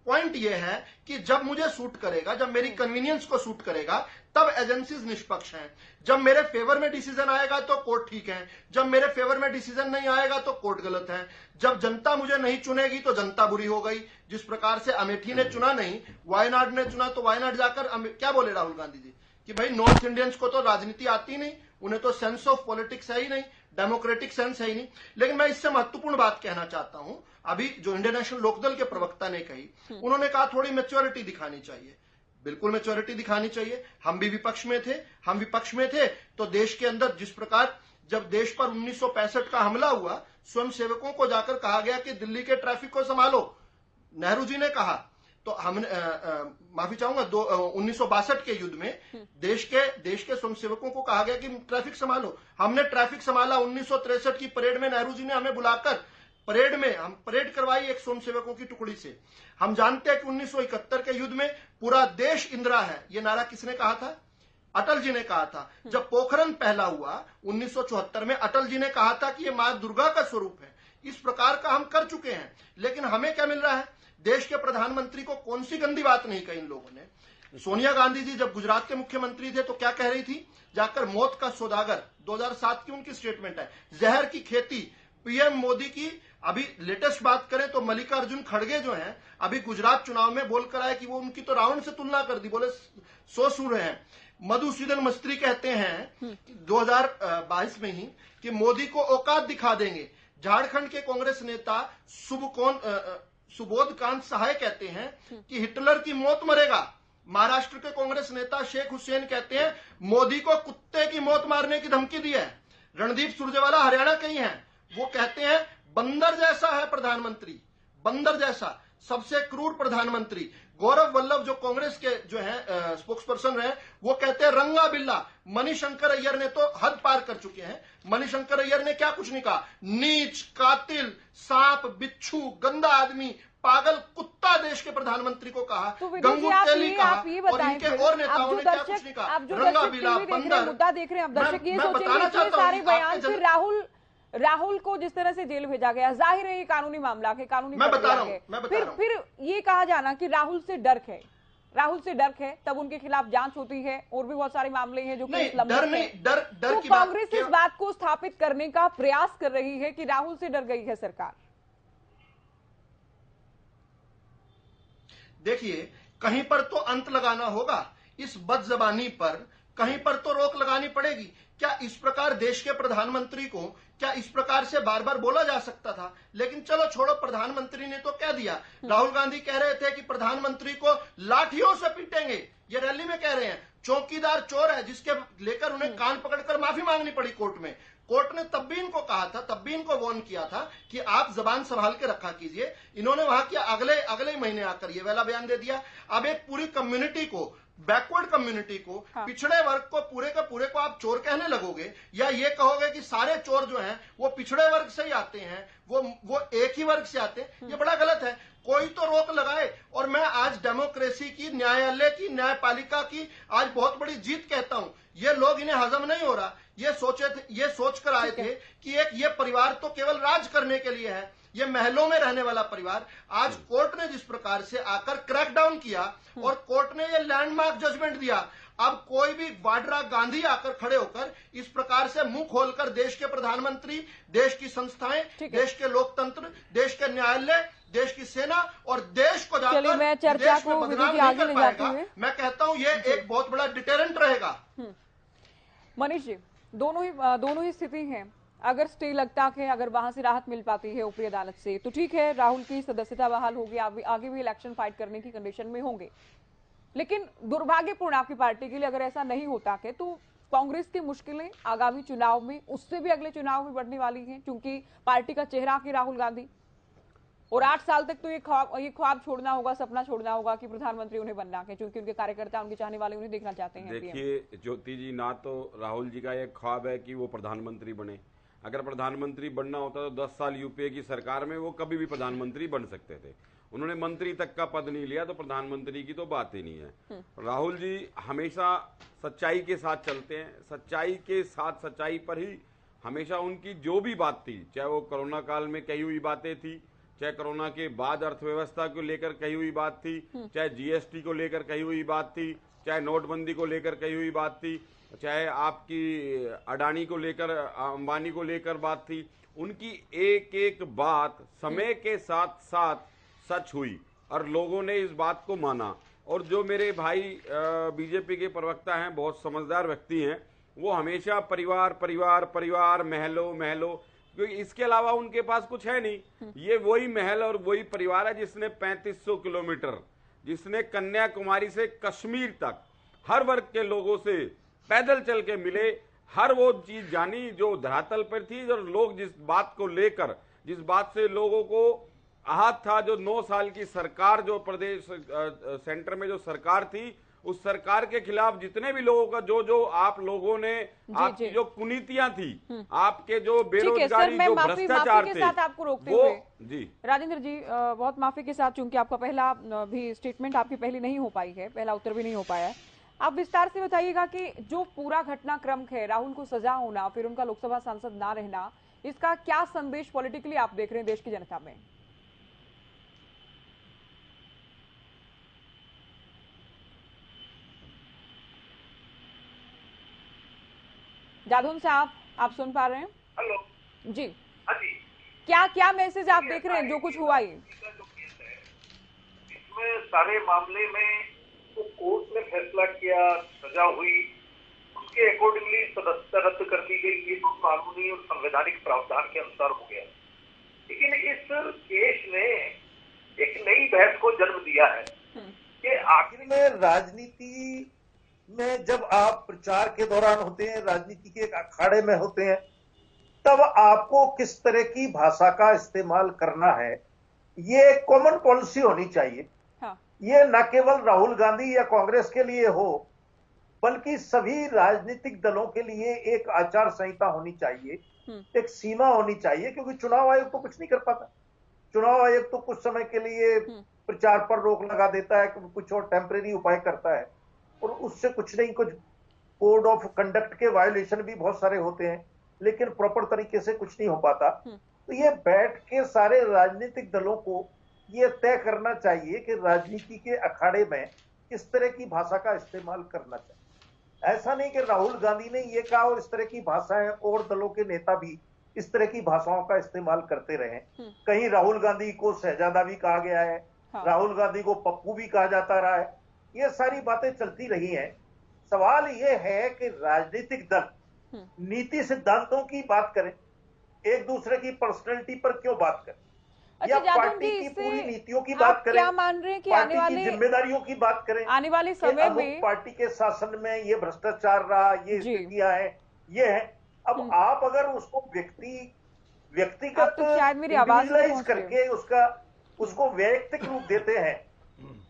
[SPEAKER 9] पॉइंट ये है कि जब मुझे सूट करेगा, जब मेरी कन्वीनियंस को सूट करेगा, तब एजेंसीज निष्पक्ष हैं। जब मेरे फेवर में डिसीजन आएगा तो कोर्ट ठीक है, जब मेरे फेवर में डिसीजन नहीं आएगा तो कोर्ट गलत है। जब जनता मुझे नहीं चुनेगी तो जनता बुरी हो गई। जिस प्रकार से अमेठी ने चुना नहीं, वायनाड ने चुना, तो वायनाड जाकर क्या बोले राहुल गांधी जी कि भाई नॉर्थ इंडियंस को तो राजनीति आती नहीं, उन्हें तो सेंस ऑफ पॉलिटिक्स है ही नहीं, डेमोक्रेटिक सेंस है ही नहीं। लेकिन मैं इससे महत्वपूर्ण बात कहना चाहता हूं, अभी जो इंडियन नेशनल लोकदल के प्रवक्ता ने कही, उन्होंने कहा थोड़ी मैच्योरिटी दिखानी चाहिए। बिल्कुल मैच्योरिटी दिखानी चाहिए। हम भी विपक्ष में थे, हम विपक्ष में थे तो देश के अंदर जिस प्रकार जब देश पर 1965 का हमला हुआ, स्वयं सेवकों को जाकर कहा गया कि दिल्ली के ट्रैफिक को संभालो, नेहरू जी ने कहा, तो हमने माफी चाहूंगा 1962 के युद्ध में देश के स्वयंसेवकों को कहा गया कि ट्रैफिक संभालो। हमने ट्रैफिक संभाला। 1963 की परेड में नेहरू जी ने हमें बुलाकर हम परेड करवाई एक स्वयंसेवकों की टुकड़ी से। हम जानते हैं कि 1971 के युद्ध में पूरा देश इंदिरा है, ये नारा किसने कहा था? अटल जी ने कहा था। जब पोखरण पहला हुआ 1974 में, अटल जी ने कहा था कि ये मां दुर्गा का स्वरूप है। इस प्रकार का हम कर चुके हैं, लेकिन हमें क्या मिल रहा है? देश के प्रधानमंत्री को कौन सी गंदी बात नहीं कही इन लोगों ने। सोनिया गांधी जी जब गुजरात के मुख्यमंत्री थे तो क्या कह रही थी? जाकर मौत का सौदागर, 2007 की उनकी स्टेटमेंट है, जहर की खेती। पीएम मोदी की अभी लेटेस्ट बात करें तो मल्लिकार्जुन खड़गे जो हैं, अभी गुजरात चुनाव में बोलकर आए कि वो उनकी तो रावण से तुलना कर दी, बोले सो सुर हैं। मधुसूदन मिस्त्री कहते हैं 2022 में ही कि मोदी को औकात दिखा देंगे। झारखंड के कांग्रेस नेता सुबोध कांत सहाय कहते हैं कि हिटलर की मौत मरेगा। महाराष्ट्र के कांग्रेस नेता शेख हुसैन कहते हैं मोदी को कुत्ते की मौत मारने की धमकी दी है। रणदीप सुरजेवाला हरियाणा के ही हैं, वो कहते हैं बंदर जैसा है प्रधानमंत्री, बंदर जैसा, सबसे क्रूर प्रधानमंत्री। गौरव वल्लभ जो कांग्रेस के जो है स्पोक्स पर्सन रहे, वो कहते हैं रंगा बिल्ला। मणिशंकर अय्यर ने तो हद पार कर चुके हैं। मणिशंकर अय्यर ने क्या कुछ नहीं कहा? नीच, कातिल, सांप, बिच्छू, गंदा आदमी, पागल कुत्ता देश के प्रधानमंत्री को कहा।
[SPEAKER 1] तो
[SPEAKER 9] गंगू तेली कहा, और इनके और नेताओं ने क्या कुछ नहीं कहा? रंगा बिल्ला, बंदर।
[SPEAKER 1] मुद्दा देख रहे हैं, अब दर्शक ये सोचेंगे कि सारे बयान से राहुल को जिस तरह से जेल भेजा गया, जाहिर है ये कानूनी मामला है, कानूनी प्रक्रिया है। फिर ये कहा जाना कि राहुल से डर है, तब उनके खिलाफ जांच होती है, और भी बहुत सारे मामले हैं जो
[SPEAKER 9] डर
[SPEAKER 1] की कांग्रेस इस बात को स्थापित करने का प्रयास कर रही है कि राहुल से डर गई है सरकार।
[SPEAKER 9] देखिए, कहीं पर तो अंत लगाना होगा इस बदजबानी पर, कहीं पर तो रोक लगानी पड़ेगी। क्या इस प्रकार देश के प्रधानमंत्री को क्या इस प्रकार से बार बार बोला जा सकता था? लेकिन चलो छोड़ो, प्रधानमंत्री ने तो कह दिया। राहुल गांधी कह रहे थे कि प्रधानमंत्री को लाठियों से पीटेंगे, ये रैली में कह रहे हैं। चौकीदार चोर है जिसके लेकर उन्हें कान पकड़कर माफी मांगनी पड़ी कोर्ट में। कोर्ट ने तब भी इनको कहा था, तब भी इनको वार्न किया था कि आप जबान संभाल के रखा कीजिए। इन्होंने वहां किया, अगले महीने आकर ये वाला बयान दे दिया। अब एक पूरी कम्युनिटी को, बैकवर्ड कम्युनिटी को, पिछड़े वर्ग को पूरे का पूरे को आप चोर कहने लगोगे, या ये कहोगे कि सारे चोर जो हैं वो पिछड़े वर्ग से ही आते हैं, वो एक ही वर्ग से आते हैं, ये बड़ा गलत है। कोई तो रोक लगाए। और मैं आज डेमोक्रेसी की, न्यायालय की, न्यायपालिका की आज बहुत बड़ी जीत कहता हूं। ये लोग, इन्हें हजम नहीं हो रहा। ये सोचकर आए थे कि एक ये परिवार तो केवल राज करने के लिए है, ये महलों में रहने वाला परिवार। आज कोर्ट ने जिस प्रकार से आकर क्रैकडाउन किया और कोर्ट ने ये लैंडमार्क जजमेंट दिया, अब कोई भी वाड्रा गांधी आकर खड़े होकर इस प्रकार से मुंह खोलकर देश के प्रधानमंत्री, देश की संस्थाएं, देश के लोकतंत्र, देश के न्यायालय, देश की सेना और देश को जाकर
[SPEAKER 1] मैं चर्चा
[SPEAKER 9] देश में
[SPEAKER 1] को
[SPEAKER 9] बदनाम नहीं कर पाएगा। मैं कहता हूं ये एक बहुत बड़ा डिटेरेंट रहेगा।
[SPEAKER 1] मनीष जी, दोनों ही स्थिति है। अगर स्टे लगता है, अगर वहां से राहत मिल पाती है ऊपरी अदालत से, तो ठीक है, राहुल की सदस्यता बहाल होगी, आगे भी इलेक्शन फाइट करने की कंडीशन में होंगे। लेकिन दुर्भाग्यपूर्ण आपकी पार्टी के लिए अगर ऐसा नहीं होता है तो कांग्रेस की मुश्किलें आगामी चुनाव में, उससे भी अगले चुनाव में बढ़ने वाली हैं, क्योंकि पार्टी का चेहरा है राहुल गांधी, और 8 साल तक तो ये ख्वाब छोड़ना होगा, सपना छोड़ना होगा कि प्रधानमंत्री उन्हें बनना है, क्योंकि उनके कार्यकर्ता, उनके चाहने वाले उन्हें देखना चाहते हैं।
[SPEAKER 8] देखिए ज्योति जी, ना तो राहुल जी का एक ख्वाब है कि वो प्रधानमंत्री बने। अगर प्रधानमंत्री बनना होता तो 10 साल यूपीए की सरकार में वो कभी भी प्रधानमंत्री बन सकते थे। उन्होंने मंत्री तक का पद नहीं लिया, तो प्रधानमंत्री की तो बात ही नहीं है। राहुल जी हमेशा सच्चाई के साथ चलते हैं, सच्चाई के साथ सच्चाई पर ही हमेशा उनकी जो भी बात थी, चाहे वो कोरोना काल में कही हुई बातें थी, चाहे कोरोना के बाद अर्थव्यवस्था को लेकर कही हुई बात थी, चाहे जीएसटी को लेकर कही हुई बात थी, चाहे नोटबंदी को लेकर कही हुई बात थी, चाहे आपकी अडानी को लेकर, अंबानी को लेकर बात थी, उनकी एक एक बात समय के साथ साथ सच हुई और लोगों ने इस बात को माना। और जो मेरे भाई बीजेपी के प्रवक्ता हैं, बहुत समझदार व्यक्ति हैं, वो हमेशा परिवार परिवार परिवार, महलों महलों, क्योंकि इसके अलावा उनके पास कुछ है नहीं। ये वही महल और वही परिवार है जिसने 3500 किलोमीटर, जिसने कन्याकुमारी से कश्मीर तक हर वर्ग के लोगों से पैदल चल के मिले, हर वो चीज जानी जो धरातल पर थी, और लोग जिस बात को लेकर, जिस बात से लोगों को आहत था, जो 9 साल की सरकार, जो प्रदेश सेंटर में जो सरकार थी, उस सरकार के खिलाफ जितने भी लोगों का जो आप लोगों ने, आपकी जो कुनीतियां थी, आपके जो बेरोजगारी, जो भ्रष्टाचार थे,
[SPEAKER 1] आपको रोकते हुए
[SPEAKER 8] जी
[SPEAKER 1] राजेंद्र जी, बहुत माफी के साथ, चूंकि आपका पहला भी स्टेटमेंट आपकी पहली नहीं हो पाई है, पहला उत्तर भी नहीं हो पाया है, आप विस्तार से बताइएगा कि जो पूरा घटनाक्रम है, राहुल को सजा होना, फिर उनका लोकसभा सांसद ना रहना, इसका क्या संदेश पॉलिटिकली आप देख रहे हैं देश की जनता में? जाधवन साहब, आप सुन पा रहे हैं?
[SPEAKER 12] हेलो
[SPEAKER 1] जी,
[SPEAKER 12] हाँ जी,
[SPEAKER 1] क्या मैसेज आप देख रहे हैं जो कुछ हुआ?
[SPEAKER 12] इसमें सारे मामले में तो कोर्ट ने फैसला किया, सजा हुई, उसके अकॉर्डिंगली सदस्यता रद्द कर दी गई, ये तो कानूनी और संवैधानिक प्रावधान के अनुसार हो गया। लेकिन इस केस ने एक नई बहस को जन्म दिया है कि आखिर में राजनीति में जब आप प्रचार के दौरान होते हैं, राजनीति के एक अखाड़े में होते हैं, तब आपको किस तरह की भाषा का इस्तेमाल करना है, ये कॉमन पॉलिसी होनी चाहिए। हाँ। ये न केवल राहुल गांधी या कांग्रेस के लिए हो, बल्कि सभी राजनीतिक दलों के लिए एक आचार संहिता होनी चाहिए, एक सीमा होनी चाहिए, क्योंकि चुनाव आयोग तो कुछ नहीं कर पाता। चुनाव आयोग तो कुछ समय के लिए प्रचार पर रोक लगा देता है, कुछ और टेम्परेरी उपाय करता है, और उससे कुछ नहीं, कुछ कोड ऑफ कंडक्ट के वायोलेशन भी बहुत सारे होते हैं, लेकिन प्रॉपर तरीके से कुछ नहीं हो पाता। तो ये बैठ के सारे राजनीतिक दलों को ये तय करना चाहिए कि राजनीति के अखाड़े में किस तरह की भाषा का इस्तेमाल करना चाहिए। ऐसा नहीं कि राहुल गांधी ने ये कहा और इस तरह की भाषाएं और दलों के नेता भी इस तरह की भाषाओं का इस्तेमाल करते रहे। कहीं राहुल गांधी को शहजादा भी कहा गया है, राहुल गांधी को पप्पू भी कहा जाता रहा है, ये सारी बातें चलती रही हैं। सवाल ये है कि राजनीतिक दल नीति सिद्धांतों की बात करें, एक दूसरे की पर्सनैलिटी पर क्यों बात करें, या पार्टी की पूरी नीतियों की बात करें,
[SPEAKER 1] क्या मान रहे हैं कि
[SPEAKER 12] आने वाले जिम्मेदारियों की बात करें,
[SPEAKER 1] आने वाले समय में
[SPEAKER 12] पार्टी के शासन में ये भ्रष्टाचार रहा, ये स्थितियां हैं, ये है। अब आप अगर उसको व्यक्तिगत इंडिविजुअलाइज करके उसको वैयक्तिक रूप देते हैं,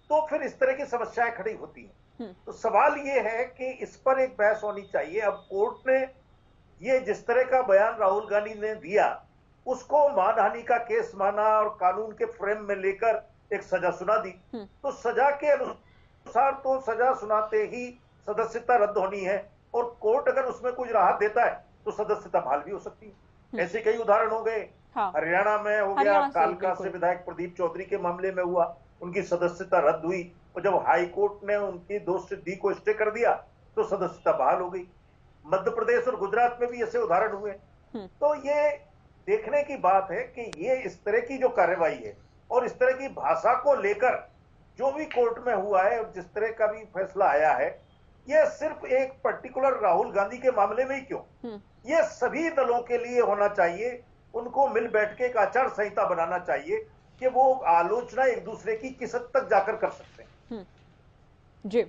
[SPEAKER 12] तो फिर इस तरह की समस्याएं खड़ी होती हैं। तो सवाल ये है कि इस पर एक बहस होनी चाहिए। अब कोर्ट ने ये जिस तरह का बयान राहुल गांधी ने दिया, उसको मानहानि का केस माना और कानून के फ्रेम में लेकर एक सजा सुना दी, तो सजा के अनुसार तो सजा सुनाते ही सदस्यता रद्द होनी है, और कोर्ट अगर उसमें कुछ राहत देता है तो सदस्यता बहाल भी हो सकती है। ऐसे कई उदाहरण हो गए। हरियाणा में हो गया, कालका से विधायक प्रदीप चौधरी के मामले में हुआ, उनकी सदस्यता रद्द हुई, और जब हाई कोर्ट ने उनकी दोष सिद्धि को स्टे कर दिया
[SPEAKER 6] तो सदस्यता बहाल हो गई। मध्य प्रदेश और गुजरात में भी ऐसे उदाहरण हुए। तो ये देखने की बात है कि ये इस तरह की जो कार्रवाई है और इस तरह की भाषा को लेकर जो भी कोर्ट में हुआ है और जिस तरह का भी फैसला आया है, ये सिर्फ एक पर्टिकुलर राहुल गांधी के मामले में ही क्यों, ये सभी दलों के लिए होना चाहिए। उनको मिल बैठ के एक आचार संहिता बनाना चाहिए कि वो आलोचना एक दूसरे की किस हद तक जाकर कर सकते हैं।
[SPEAKER 1] जी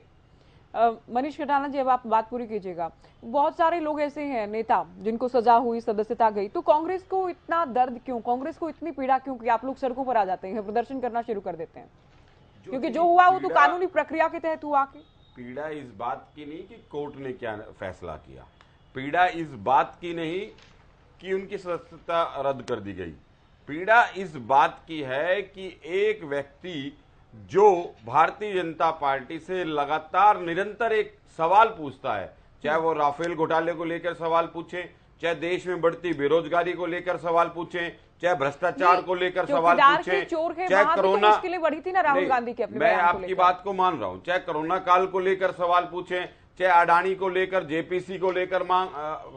[SPEAKER 1] मनीष कटाना जी, अब आप बात पूरी कीजिएगा। बहुत सारे लोग ऐसे हैं नेता जिनको सजा हुई, सदस्यता गई, तो कांग्रेस को इतना दर्द क्यों, कांग्रेस को इतनी पीड़ा क्यों कि आप लोग सड़कों पर आ जाते हैं, प्रदर्शन करना शुरू कर देते हैं? क्योंकि जो हुआ वो तो कानूनी प्रक्रिया के तहत हुआ। के
[SPEAKER 8] पीड़ा इस बात की नहीं कि कोर्ट ने क्या फैसला किया, पीड़ा इस बात की नहीं कि उनकी सदस्यता रद्द कर दी गई, पीड़ा इस बात की है कि एक व्यक्ति जो भारतीय जनता पार्टी से लगातार निरंतर एक सवाल पूछता है, चाहे वो राफेल घोटाले को लेकर सवाल पूछे, चाहे देश में बढ़ती बेरोजगारी को लेकर सवाल पूछे, चाहे भ्रष्टाचार को लेकर सवाल पूछे, चाहे कोरोना
[SPEAKER 1] मुश्किलें बढ़ी थी ना राहुल गांधी की अपने
[SPEAKER 8] मैं आपकी बात को मान रहा हूं, चाहे कोरोना काल को लेकर सवाल पूछे, चाहे अडानी को लेकर, जेपीसी को लेकर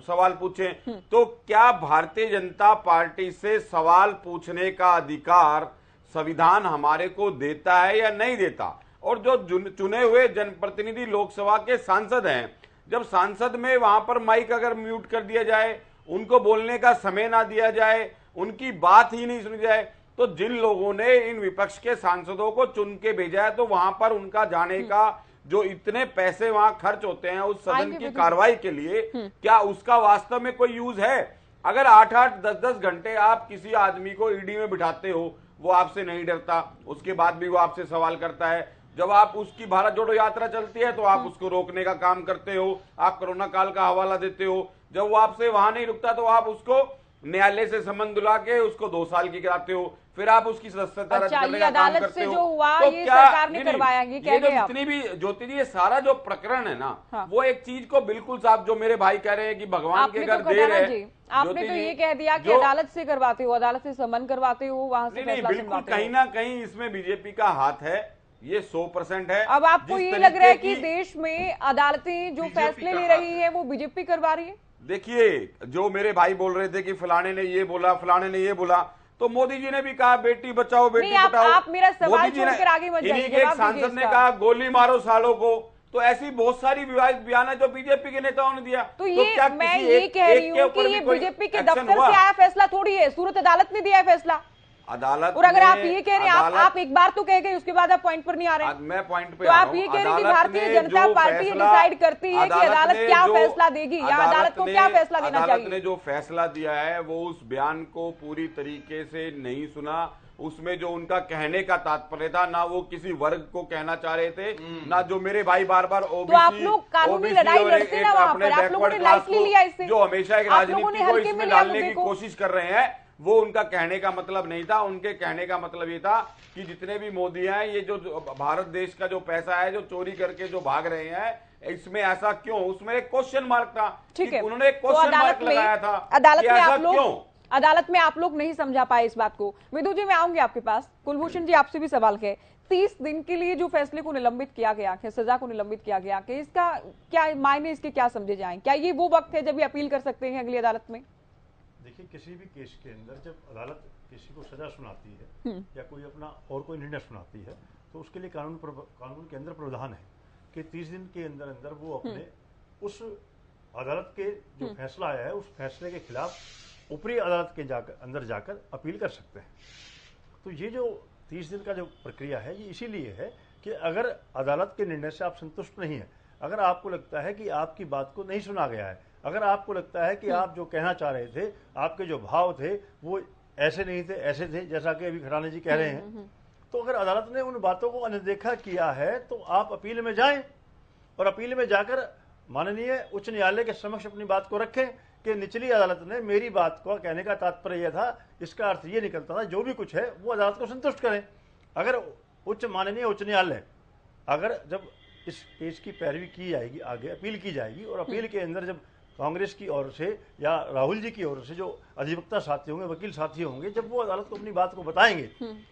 [SPEAKER 8] सवाल पूछे, तो क्या भारतीय जनता पार्टी से सवाल पूछने का अधिकार संविधान हमारे को देता है या नहीं देता? और जो चुने हुए जनप्रतिनिधि लोकसभा के सांसद हैं, जब सांसद में वहां पर माइक अगर म्यूट कर दिया जाए, उनको बोलने का समय ना दिया जाए, उनकी बात ही नहीं सुनी जाए, तो जिन लोगों ने इन विपक्ष के सांसदों को चुन के भेजा है, तो वहां पर उनका जाने का जो इतने पैसे वहां खर्च होते हैं उस सदन की कार्रवाई के लिए, क्या उसका वास्तव में कोई यूज है? अगर 8-8, 10-10 घंटे आप किसी आदमी को ईडी में बिठाते हो, वो आपसे नहीं डरता, उसके बाद भी वो आपसे सवाल करता है। जब आप उसकी भारत जोड़ो यात्रा चलती है तो आप उसको रोकने का काम करते हो, आप कोरोना काल का हवाला देते हो। जब वो आपसे वहां नहीं रुकता तो आप उसको न्यायालय से समन दिला के उसको 2 साल की कराते हो, फिर आप उसकी सदस्यता रद्द करने का काम करते हो।
[SPEAKER 1] जो हुआ,
[SPEAKER 8] तो
[SPEAKER 1] ये
[SPEAKER 8] क्या
[SPEAKER 1] सरकार ने करवाया, ये कह गए आप?
[SPEAKER 8] जितनी भी ज्योति जी, ये सारा जो प्रकरण है ना, वो एक चीज को बिल्कुल साफ, जो मेरे भाई कह रहे हैं कि भगवान के घर देर है,
[SPEAKER 1] आपने तो ये कह दिया कि अदालत से करवाते हो, अदालत से समन करवाते हो, वहां से फैसला
[SPEAKER 8] बिल्कुल कहीं ना कहीं इसमें बीजेपी का हाथ है, ये 100% है।
[SPEAKER 1] अब आपको ये लग रहा है कि देश में अदालतें जो फैसले ले रही है वो बीजेपी करवा रही है?
[SPEAKER 8] देखिए, जो मेरे भाई बोल रहे थे कि फलाने ने ये बोला, फलाने ने ये बोला, तो मोदी जी ने भी कहा बेटी बचाओ बेटी पढ़ाओ।
[SPEAKER 1] आप मेरा सवाल छोड़कर आगे मत जाइए।
[SPEAKER 8] एक सांसद ने कहा गोली मारो सालों को। तो ऐसी बहुत सारी विवादित बयान है जो बीजेपी के नेताओं ने दिया।
[SPEAKER 1] तो ये मैं ये कह रही हूँ कि ये बीजेपी के दफ्तर से आया फैसला थोड़ी है, सूरत अदालत ने दिया है फैसला।
[SPEAKER 8] अदालत
[SPEAKER 1] और अगर आप ये कह रहे हैं, आप एक बार तो कह गए, उसके बाद आप पॉइंट पर नहीं आ रहे हैं।
[SPEAKER 8] मैं पॉइंट पे
[SPEAKER 1] तो आप ये कह रहे हैं कि भारतीय जनता पार्टी डिसाइड करती है कि अदालत क्या फैसला देगी या अदालत को क्या फैसला देना चाहिए।
[SPEAKER 8] अदालत ने जो फैसला दिया है वो उस बयान को पूरी तरीके से नहीं सुना। उसमें जो उनका कहने का तात्पर्य था, ना वो किसी वर्ग को कहना चाह रहे थे, ना जो मेरे भाई बार बार
[SPEAKER 1] ओबीसी, तो आप लोग कानूनी लड़ाई लड़ते ना वहां पर, आप लोगों ने लाइटली लिया इसे,
[SPEAKER 8] जो हमेशा एक राजनीति को इसमें डालने की कोशिश कर रहे हैं, वो उनका कहने का मतलब नहीं था। उनके कहने का मतलब ये था कि जितने भी मोदी हैं, ये जो भारत देश का जो पैसा है जो चोरी करके जो भाग रहे हैं, इसमें ऐसा क्यों, उसमें एक क्वेश्चन मार्क था।
[SPEAKER 1] ठीक है,
[SPEAKER 8] उन्होंने एक क्वेश्चन मार्क लगाया था।
[SPEAKER 1] अदालत में आप लोग नहीं समझा पाए इस बात को। विदु जी, मैं आऊंगी आपके पास। कुलभूषण जी, आपसे भी सवाल है, 30 दिन के लिए जो फैसले को निलंबित किया गया है, सजा को निलंबित किया गया है, इसका क्या मायने, इसके क्या समझे जाएं? क्या ये वो वक्त है जब ये अपील कर सकते हैं अगली अदालत में?
[SPEAKER 10] देखिए, किसी भी केस के अंदर जब अदालत किसी को सजा सुनाती है या कोई अपना और कोई निर्णय सुनाती है, तो उसके लिए कानून के अंदर प्रावधान है कि 30 दिन के अंदर अंदर वो अपने उस अदालत के जो फैसला आया है उस फैसले के खिलाफ ऊपरी अदालत के अंदर जाकर अपील कर सकते हैं। तो ये जो 30 दिन का जो प्रक्रिया है, ये इसीलिए है कि अगर अदालत के निर्णय से आप संतुष्ट नहीं है, अगर आपको लगता है कि आपकी बात को नहीं सुना गया है, अगर आपको लगता है कि आप जो कहना चाह रहे थे, आपके जो भाव थे वो ऐसे नहीं थे, ऐसे थे, जैसा कि अभी खराना जी कह रहे हैं, तो अगर अदालत ने उन बातों को अनदेखा किया है तो आप अपील में जाएं और अपील में जाकर माननीय उच्च न्यायालय के समक्ष अपनी बात को रखें कि निचली अदालत ने मेरी बात को कहने का तात्पर्य यह था, इसका अर्थ ये निकलता था, जो भी कुछ है वो अदालत को संतुष्ट करें। अगर माननीय उच्च न्यायालय अगर जब इस केस की पैरवी की जाएगी, आगे अपील की जाएगी और अपील के अंदर जब कांग्रेस की ओर से या राहुल जी की ओर से जो अधिवक्ता साथी होंगे, वकील साथी होंगे, जब वो अदालत को अपनी बात को बताएंगे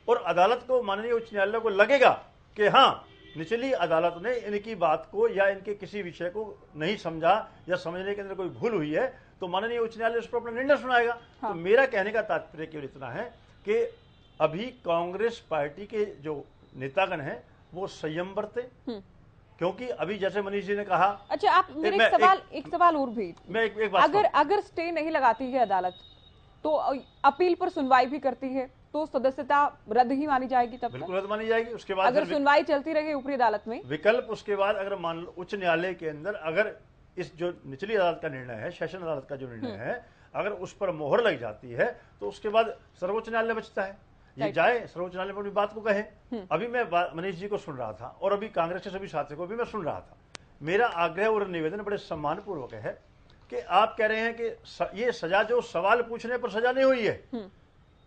[SPEAKER 10] और अदालत को, माननीय उच्च न्यायालय को लगेगा कि हाँ निचली अदालत ने इनकी बात को या इनके किसी विषय को नहीं समझा या समझने के अंदर कोई भूल हुई है तो माननीय उच्च न्यायालय उस पर अपना निर्णय सुनाएगा। हाँ। तो मेरा कहने का तात्पर्य केवल इतना है कि अभी कांग्रेस पार्टी के जो नेतागण हैं वो संयम बरते, क्योंकि अभी जैसे मनीष जी ने कहा।
[SPEAKER 1] अच्छा, आप मेरे एक सवाल और भी,
[SPEAKER 10] मैं एक बात
[SPEAKER 1] अगर स्टे नहीं लगाती है अदालत तो अपील पर सुनवाई भी करती है तो सदस्यता रद्द ही मानी जाएगी? तब
[SPEAKER 10] बिल्कुल रद्द मानी जाएगी। उसके बाद
[SPEAKER 1] अगर सुनवाई चलती रहे ऊपरी अदालत में
[SPEAKER 10] विकल्प, उसके बाद अगर मान लो उच्च न्यायालय के अंदर अगर इस जो निचली अदालत का निर्णय है, सेशन अदालत का जो निर्णय है, अगर उस पर मोहर लग जाती है तो उसके बाद सर्वोच्च न्यायालय बचता है। ये जाए सर्वोच्च न्यायालय पर अपनी बात को कहे। अभी मैं मनीष जी को सुन रहा था और अभी कांग्रेस के सभी साथियों को भी मैं सुन रहा था। मेरा आग्रह और निवेदन बड़े सम्मान पूर्वक है कि आप कह रहे हैं कि ये सजा जो सवाल पूछने पर सजा नहीं हुई है,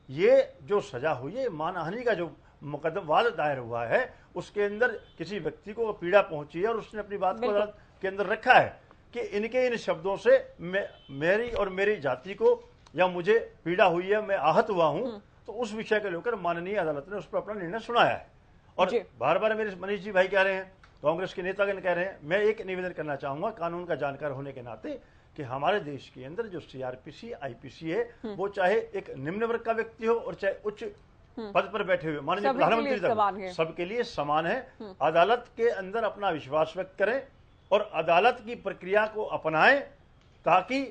[SPEAKER 10] ये जो सजा हुई है मानहानि का जो मुकदमा दायर हुआ है उसके अंदर किसी व्यक्ति को पीड़ा पहुंची है और उसने अपनी बात को अदालत के अंदर रखा है कि इनके इन शब्दों से मेरी और मेरी जाति को या मुझे पीड़ा हुई है, मैं आहत हुआ हूं, तो उस विषय को लेकर माननीय अदालत ने उस पर अपना निर्णय सुनाया है। और बार बार मेरे मनीष जी भाई कह रहे हैं, कांग्रेस के नेतागण कह रहे हैं, मैं एक निवेदन करना चाहूंगा कानून का जानकार होने के नाते कि हमारे देश के अंदर जो सीआरपीसी आईपीसी है वो चाहे एक निम्न वर्ग का व्यक्ति हो और चाहे उच्च पद पर बैठे हुए माननीय प्रधानमंत्री तक सबके लिए समान है। अदालत के अंदर अपना विश्वास व्यक्त करें और अदालत की प्रक्रिया को अपनाएं ताकि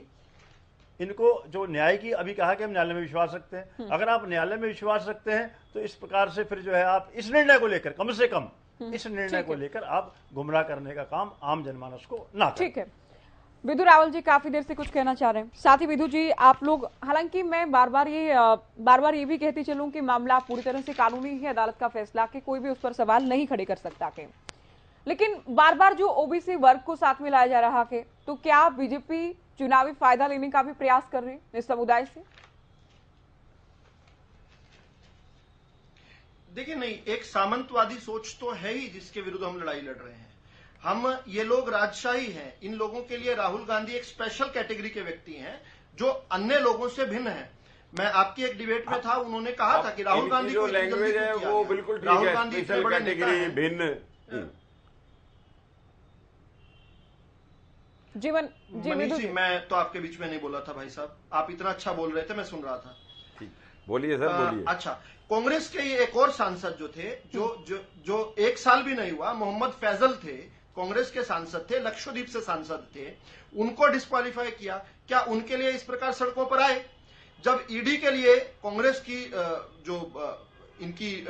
[SPEAKER 10] इनको जो न्याय की अभी कहा कि हम न्यायालय में विश्वास रखते हैं, अगर आप न्यायालय में विश्वास रखते हैं तो इस प्रकार से फिर जो है आप इस निर्णय को लेकर कम से कम इस निर्णय को लेकर आप गुमराह करने का काम आम जनमानस को ना करें।
[SPEAKER 1] ठीक है, विधु रावल जी काफी देर से कुछ कहना चाह रहे हैं। साथ ही विधु जी, आप लोग, हालांकि मैं बार बार ये भी कहती चलूं कि मामला पूरी तरह से कानूनी है, अदालत का फैसला कि कोई भी उस पर सवाल नहीं खड़े कर सकता के, लेकिन बार बार जो ओबीसी वर्ग को साथ में लाया जा रहा है, तो क्या बीजेपी चुनावी फायदा लेने का भी प्रयास कर रही है इस समुदाय से?
[SPEAKER 9] देखिए, नहीं, एक सामंतवादी सोच तो है ही जिसके विरुद्ध हम लड़ाई लड़ रहे हैं। हम ये लोग राजशाही हैं, इन लोगों के लिए राहुल गांधी एक स्पेशल कैटेगरी के व्यक्ति हैं जो अन्य लोगों से भिन्न है। मैं आपकी एक डिबेट में था, उन्होंने कहा था कि राहुल गांधी
[SPEAKER 8] जो लैंग्वेज है वो बिल्कुल ठीक है,
[SPEAKER 9] राहुल गांधी इतने बड़े नेता हैं,
[SPEAKER 8] भिन्न।
[SPEAKER 1] जीवन जी
[SPEAKER 9] मनीष जी, मैं तो आपके बीच में नहीं बोला था भाई साहब, आप इतना अच्छा बोल रहे थे, मैं सुन रहा था।
[SPEAKER 8] बोलिए सर, बोलिए।
[SPEAKER 9] अच्छा, कांग्रेस के ये एक और सांसद जो थे, जो एक साल भी नहीं हुआ, मोहम्मद फैजल थे, कांग्रेस के सांसद थे, लक्षद्वीप से सांसद थे, उनको डिस्क्वालीफाई किया। क्या उनके लिए इस प्रकार सड़कों पर आए? जब ईडी के लिए कांग्रेस की इनकी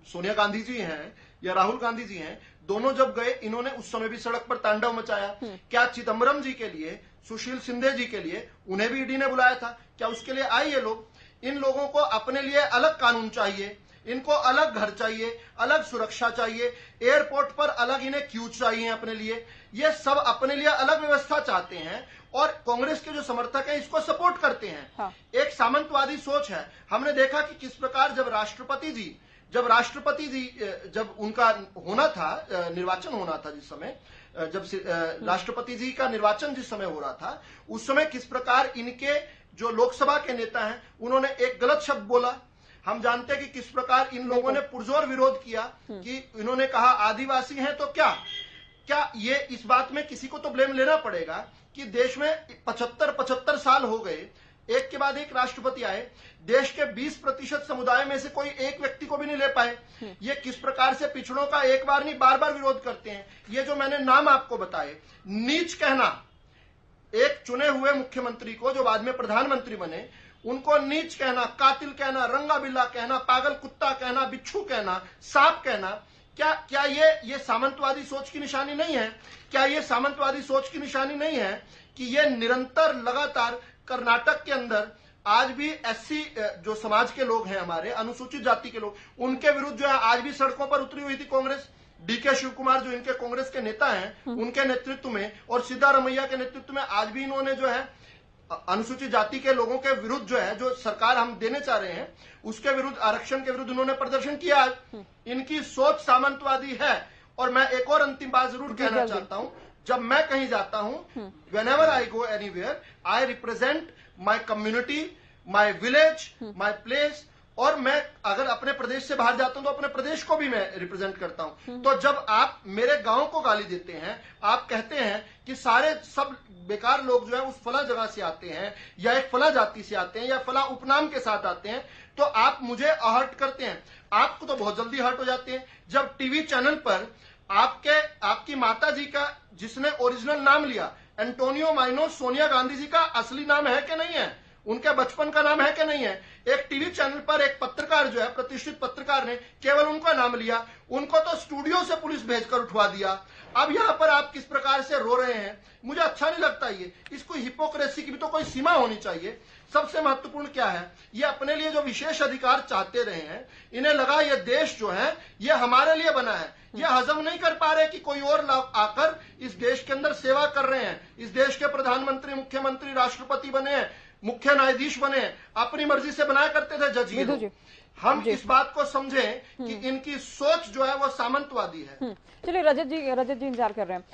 [SPEAKER 9] सोनिया गांधी जी हैं या राहुल गांधी जी हैं, दोनों जब गए, इन्होंने उस समय भी सड़क पर तांडव मचाया। क्या चिदम्बरम जी के लिए, सुशील शिंदे जी के लिए, उन्हें भी ईडी ने बुलाया था? क्या उसके लिए आए ये लोग? इन लोगों को अपने लिए अलग कानून चाहिए, इनको अलग घर चाहिए, अलग सुरक्षा चाहिए, एयरपोर्ट पर अलग इन्हें क्यू चाहिए अपने लिए, ये सब अपने लिए अलग व्यवस्था चाहते हैं और कांग्रेस के जो समर्थक हैं इसको सपोर्ट करते हैं। हाँ। एक सामंतवादी सोच है। हमने देखा कि किस प्रकार जब राष्ट्रपति जी जब उनका होना था, निर्वाचन होना था, जिस समय जब राष्ट्रपति जी का निर्वाचन जिस समय हो रहा था, उस समय किस प्रकार इनके जो लोकसभा के नेता हैं उन्होंने एक गलत शब्द बोला। हम जानते हैं कि किस प्रकार इन लोगों ने पुरजोर विरोध किया कि इन्होंने कहा आदिवासी हैं तो क्या ये इस बात में किसी को तो ब्लेम लेना पड़ेगा कि देश में 75 साल हो गए, एक के बाद एक राष्ट्रपति आए, देश के 20% समुदाय में से कोई एक व्यक्ति को भी नहीं ले पाए। ये किस प्रकार से पिछड़ों का एक बार नहीं बार बार विरोध करते हैं। ये जो मैंने नाम आपको बताए, नीच कहना एक चुने हुए मुख्यमंत्री को जो बाद में प्रधानमंत्री बने, उनको नीच कहना, कातिल कहना, रंगा बिल्ला कहना, पागल कुत्ता कहना, बिच्छू कहना, सांप कहना, क्या ये सामंतवादी सोच की निशानी नहीं है? क्या ये सामंतवादी सोच की निशानी नहीं है कि ये निरंतर लगातार कर्नाटक के अंदर आज भी एससी जो समाज के लोग हैं, हमारे अनुसूचित जाति के लोग, उनके विरुद्ध जो है आज भी सड़कों पर उतरी हुई थी कांग्रेस। डीके शिव कुमार जो इनके कांग्रेस के नेता हैं, उनके नेतृत्व में और सिद्धारमैया के नेतृत्व में आज भी इन्होंने जो है अनुसूचित जाति के लोगों के विरुद्ध जो है, जो सरकार हम देने चाह रहे हैं उसके विरुद्ध, आरक्षण के विरुद्ध उन्होंने प्रदर्शन किया। इनकी सोच सामंतवादी है। और मैं एक और अंतिम बात जरूर कहना चाहता हूं, जब मैं कहीं जाता हूं, whenever I go anywhere, I represent my community, my village, my place और मैं अगर अपने प्रदेश से बाहर जाता हूं तो अपने प्रदेश को भी मैं रिप्रेजेंट करता हूं। तो जब आप मेरे गांव को गाली देते हैं, आप कहते हैं कि सारे सब बेकार लोग जो है उस फला जगह से आते हैं या एक फला जाति से आते हैं या फला उपनाम के साथ आते हैं, तो आप मुझे आहर्ट करते हैं। आपको तो बहुत जल्दी हर्ट हो जाते हैं जब टीवी चैनल पर आपकी माता जी का जिसने ओरिजिनल नाम लिया एंटोनियो माइनो सोनिया गांधी जी का असली नाम है कि नहीं है, उनके बचपन का नाम है कि नहीं है। एक टीवी चैनल पर एक पत्रकार जो है, प्रतिष्ठित पत्रकार ने केवल उनका नाम लिया, उनको तो स्टूडियो से पुलिस भेजकर उठवा दिया। अब यहाँ पर आप किस प्रकार से रो रहे हैं, मुझे अच्छा नहीं लगता। ये इसको हिपोक्रेसी की भी तो कोई सीमा होनी चाहिए। सबसे महत्वपूर्ण क्या है, ये अपने लिए जो विशेष अधिकार चाहते रहे हैं, इन्हें लगा ये देश जो है ये हमारे लिए बना है। ये हजम नहीं कर पा रहे कि कोई और लोग आकर इस देश के अंदर सेवा कर रहे हैं। इस देश के प्रधानमंत्री, मुख्यमंत्री, राष्ट्रपति बने हैं, मुख्य न्यायाधीश बने, अपनी मर्जी से बनाया करते थे जज ये। हम इस बात को समझें कि इनकी सोच जो है वो सामंतवादी है।
[SPEAKER 1] चलिए रजत जी इंतजार कर रहे हैं।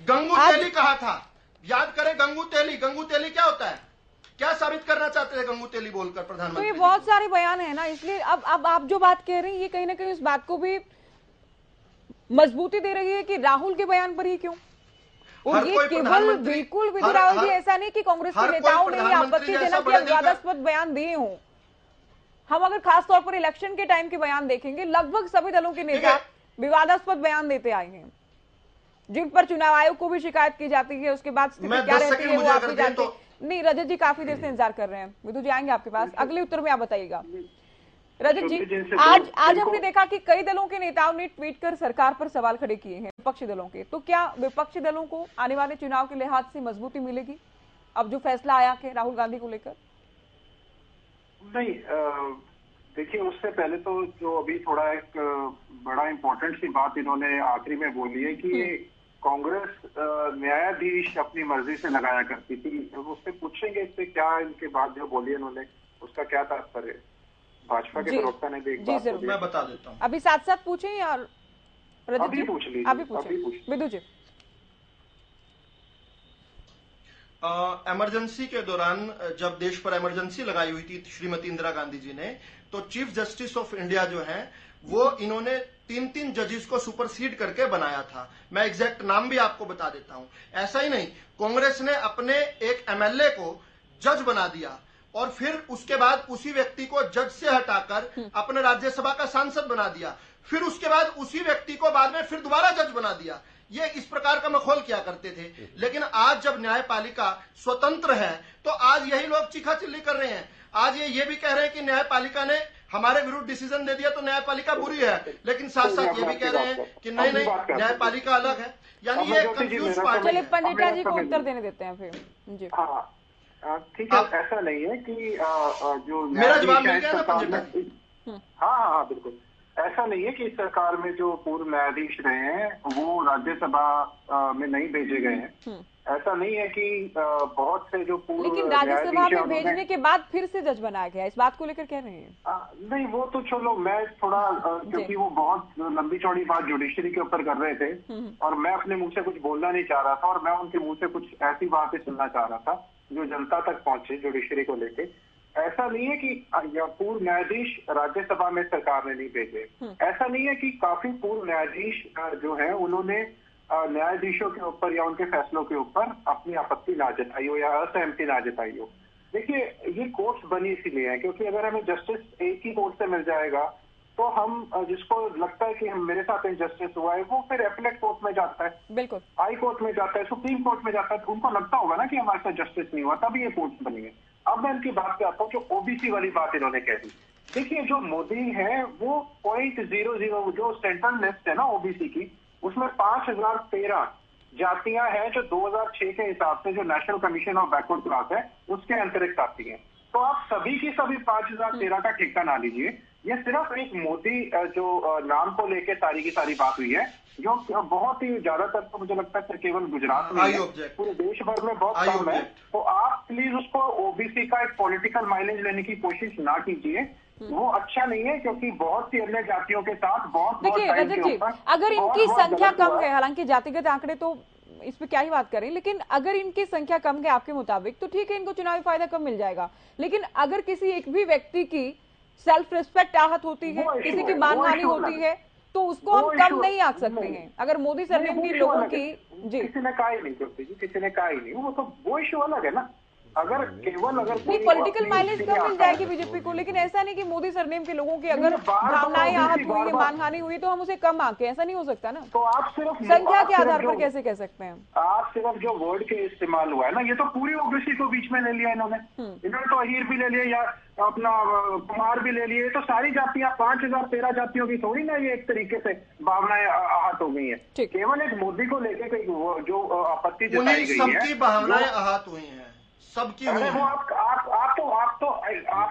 [SPEAKER 9] गंगू तेली कहा था, याद करें गंगू तेली क्या होता है, क्या साबित करना चाहते थे गंगू तेली बोलकर प्रधानमंत्री?
[SPEAKER 1] तो ये बहुत सारे बयान है ना, इसलिए अब आप जो बात कह रहे हैं ये कहीं ना कहीं इस बात को भी मजबूती दे रही है कि राहुल के बयान पर ही क्यों। और ये केवल बिल्कुल भी राहुल जी ऐसा नहीं कि कांग्रेस के नेताओं ने आपत्तिजनक या विवादास्पद बयान दिए हों। हम अगर खास तौर पर इलेक्शन के टाइम के बयान देखेंगे, लगभग सभी दलों के नेता विवादास्पद बयान देते आए हैं, जिन पर चुनाव आयोग को भी शिकायत की जाती है। उसके बाद स्थिति क्या रहती है वो आप भी जानते हैं। नहीं रजत जी काफी देर से इंतजार कर रहे हैं, विदु जी आएंगे आपके पास, अगले उत्तर में आप बताइएगा। रजत जी आज हमने देखा कि कई दलों के नेताओं ने ट्वीट कर सरकार पर सवाल खड़े किए हैं, विपक्षी दलों के। तो क्या विपक्षी दलों को आने वाले चुनाव के लिहाज से मजबूती मिलेगी अब जो फैसला आया है राहुल गांधी को लेकर?
[SPEAKER 11] नहीं, देखिए उससे पहले तो जो अभी थोड़ा एक बड़ा इम्पोर्टेंट सी बात इन्होंने आखिरी में बोली है कि कांग्रेस न्यायाधीश अपनी मर्जी से लगाया करती थी। उससे पूछेंगे इससे क्या इनके बाद जो बोली इन्होंने उसका क्या तात्पर्य है। भाजपा के प्रवक्ता ने भी एक बात बोली,
[SPEAKER 9] मैं बता देता हूँ।
[SPEAKER 1] अभी साथ पूछें या
[SPEAKER 11] अभी पूछ लीजिए,
[SPEAKER 1] अभी पूछें विदु जी।
[SPEAKER 9] इमरजेंसी के दौरान जब देश पर इमरजेंसी लगाई हुई थी श्रीमती इंदिरा गांधी जी ने, तो चीफ जस्टिस ऑफ इंडिया जो है वो इन्होंने 3 जजेस को सुपरसीड करके बनाया था। मैं एग्जैक्ट नाम भी आपको बता देता हूं। ऐसा ही नहीं, कांग्रेस ने अपने एक एमएलए को जज बना दिया और फिर उसके बाद उसी व्यक्ति को जज से हटाकर अपने राज्यसभा का सांसद बना दिया। फिर उसके बाद उसी व्यक्ति को बाद में फिर दोबारा जज बना दिया। ये इस प्रकार का मखौल किया करते थे। लेकिन आज जब न्यायपालिका स्वतंत्र है तो आज यही लोग चीखाचिल्ली कर रहे हैं। आज ये भी कह रहे हैं कि न्यायपालिका ने हमारे विरुद्ध डिसीजन दे दिया तो न्यायपालिका बुरी है, लेकिन साथ साथ ये भी कह रहे हैं कि नहीं न्यायपालिका अलग है। यानी ये कंफ्यूज पार्टी है।
[SPEAKER 1] चलिए पंडिता जी को उत्तर देने देते हैं फिर जी।
[SPEAKER 11] ठीक है, ऐसा नहीं है कि जो
[SPEAKER 9] मेरा जवाब मिल गया ना पंडिता जी?
[SPEAKER 11] हाँ बिल्कुल, ऐसा नहीं है कि इस सरकार में जो पूर्व न्यायाधीश रहे हैं वो राज्यसभा में नहीं भेजे गए हैं। ऐसा नहीं है कि बहुत से जो पूर्व
[SPEAKER 1] लेकिन राज्यसभा में भेजने के बाद फिर से जज बनाया गया, इस बात को लेकर कह रहे हैं?
[SPEAKER 11] नहीं, वो तो चलो मैं थोड़ा क्योंकि वो बहुत लंबी चौड़ी बात जुडिशरी के ऊपर कर रहे थे और मैं अपने मुंह से कुछ बोलना नहीं चाह रहा था और मैं उनके मुंह से कुछ ऐसी बातें सुनना चाह रहा था जो जनता तक पहुंचे जुडिशरी को लेके। ऐसा नहीं है कि पूर्व न्यायाधीश राज्यसभा में सरकार ने नहीं भेजे। ऐसा नहीं है कि काफी पूर्व न्यायाधीश जो है उन्होंने न्यायाधीशों के ऊपर या उनके फैसलों के ऊपर अपनी आपत्ति ना जताई हो या असहमति ना जताई हो। देखिए ये कोर्ट्स बनी इसीलिए है क्योंकि अगर हमें जस्टिस एक ही कोर्ट से मिल जाएगा तो हम जिसको लगता है कि हम मेरे साथ इनजस्टिस हुआ है वो फिर एपलेट कोर्ट में जाता है,
[SPEAKER 1] बिल्कुल
[SPEAKER 11] हाई कोर्ट में जाता है, सुप्रीम कोर्ट में जाता है। तो उनको लगता होगा ना कि हमारे साथ जस्टिस नहीं हुआ, तभी ये कोर्ट्स बनी है। अब मैं इनकी बात पे आता हूँ जो ओबीसी वाली बात इन्होंने कह दी। देखिए जो मोदी है वो 0.00 जो सेंट्रल लिस्ट है ना ओबीसी की, उसमें 5013 जातियां हैं जो 2006 के हिसाब से जो national commission of backward class है उसके अंतरिक्त आती हैं। तो आप सभी की सभी 5013 का ठेका ना लीजिए। ये सिर्फ एक मोदी जो नाम को लेके सारी की सारी बात हुई है जो बहुत ही ज्यादातर तो मुझे लगता है केवल गुजरात में है, पूरे देश भर में बहुत कम है। तो आप प्लीज उसको ओबीसी का एक पॉलिटिकल माइलेज लेने की कोशिश ना कीजिए, वो अच्छा नहीं है क्योंकि बहुत सी अन्य जातियों के साथ बहुत
[SPEAKER 1] देखिए रजत जी, अगर इनकी संख्या कम है, हालांकि जातिगत आंकड़े तो इस पे क्या ही बात करें, लेकिन अगर इनकी संख्या कम है आपके मुताबिक तो ठीक है, इनको चुनावी फायदा कम मिल जाएगा। लेकिन अगर किसी एक भी व्यक्ति की सेल्फ रिस्पेक्ट आहत होती है, किसी की मानहानि होती है, तो उसको हम कम नहीं आंक सकते हैं। अगर मोदी सरनेम की लोगों की जी
[SPEAKER 11] किसी ने कहा ही नहीं करती जी, किसी ने कहा ही नहीं, वो तो वो इशू अलग है ना। अगर केवल अगर
[SPEAKER 1] नहीं पॉलिटिकल माइलेज कम मिल जाएगी बीजेपी को, लेकिन ऐसा नहीं कि मोदी सरनेम के लोगों की अगर भावनाएं आहत हुई है, मानहानि हुई तो हम उसे कम आंके, ऐसा नहीं हो सकता ना।
[SPEAKER 11] तो आप सिर्फ
[SPEAKER 1] संख्या के आधार पर कैसे कह सकते हैं?
[SPEAKER 11] आप सिर्फ जो वर्ड के इस्तेमाल हुआ है ना, ये तो पूरी ओबीसी को बीच में ले लिया इन्होंने। इन्होंने तो अहीर भी ले लिया या अपना कुमार भी ले लिए, तो सारी जातियां 5013 जातियों की थोड़ी ना ये एक तरीके से भावनाएं आहत हो गई है। केवल एक मोदी को लेके जो आपत्ति जताई गई है,
[SPEAKER 9] सबकी भावनाएं आहत हुई हैं, सबकी हुई
[SPEAKER 11] वो आप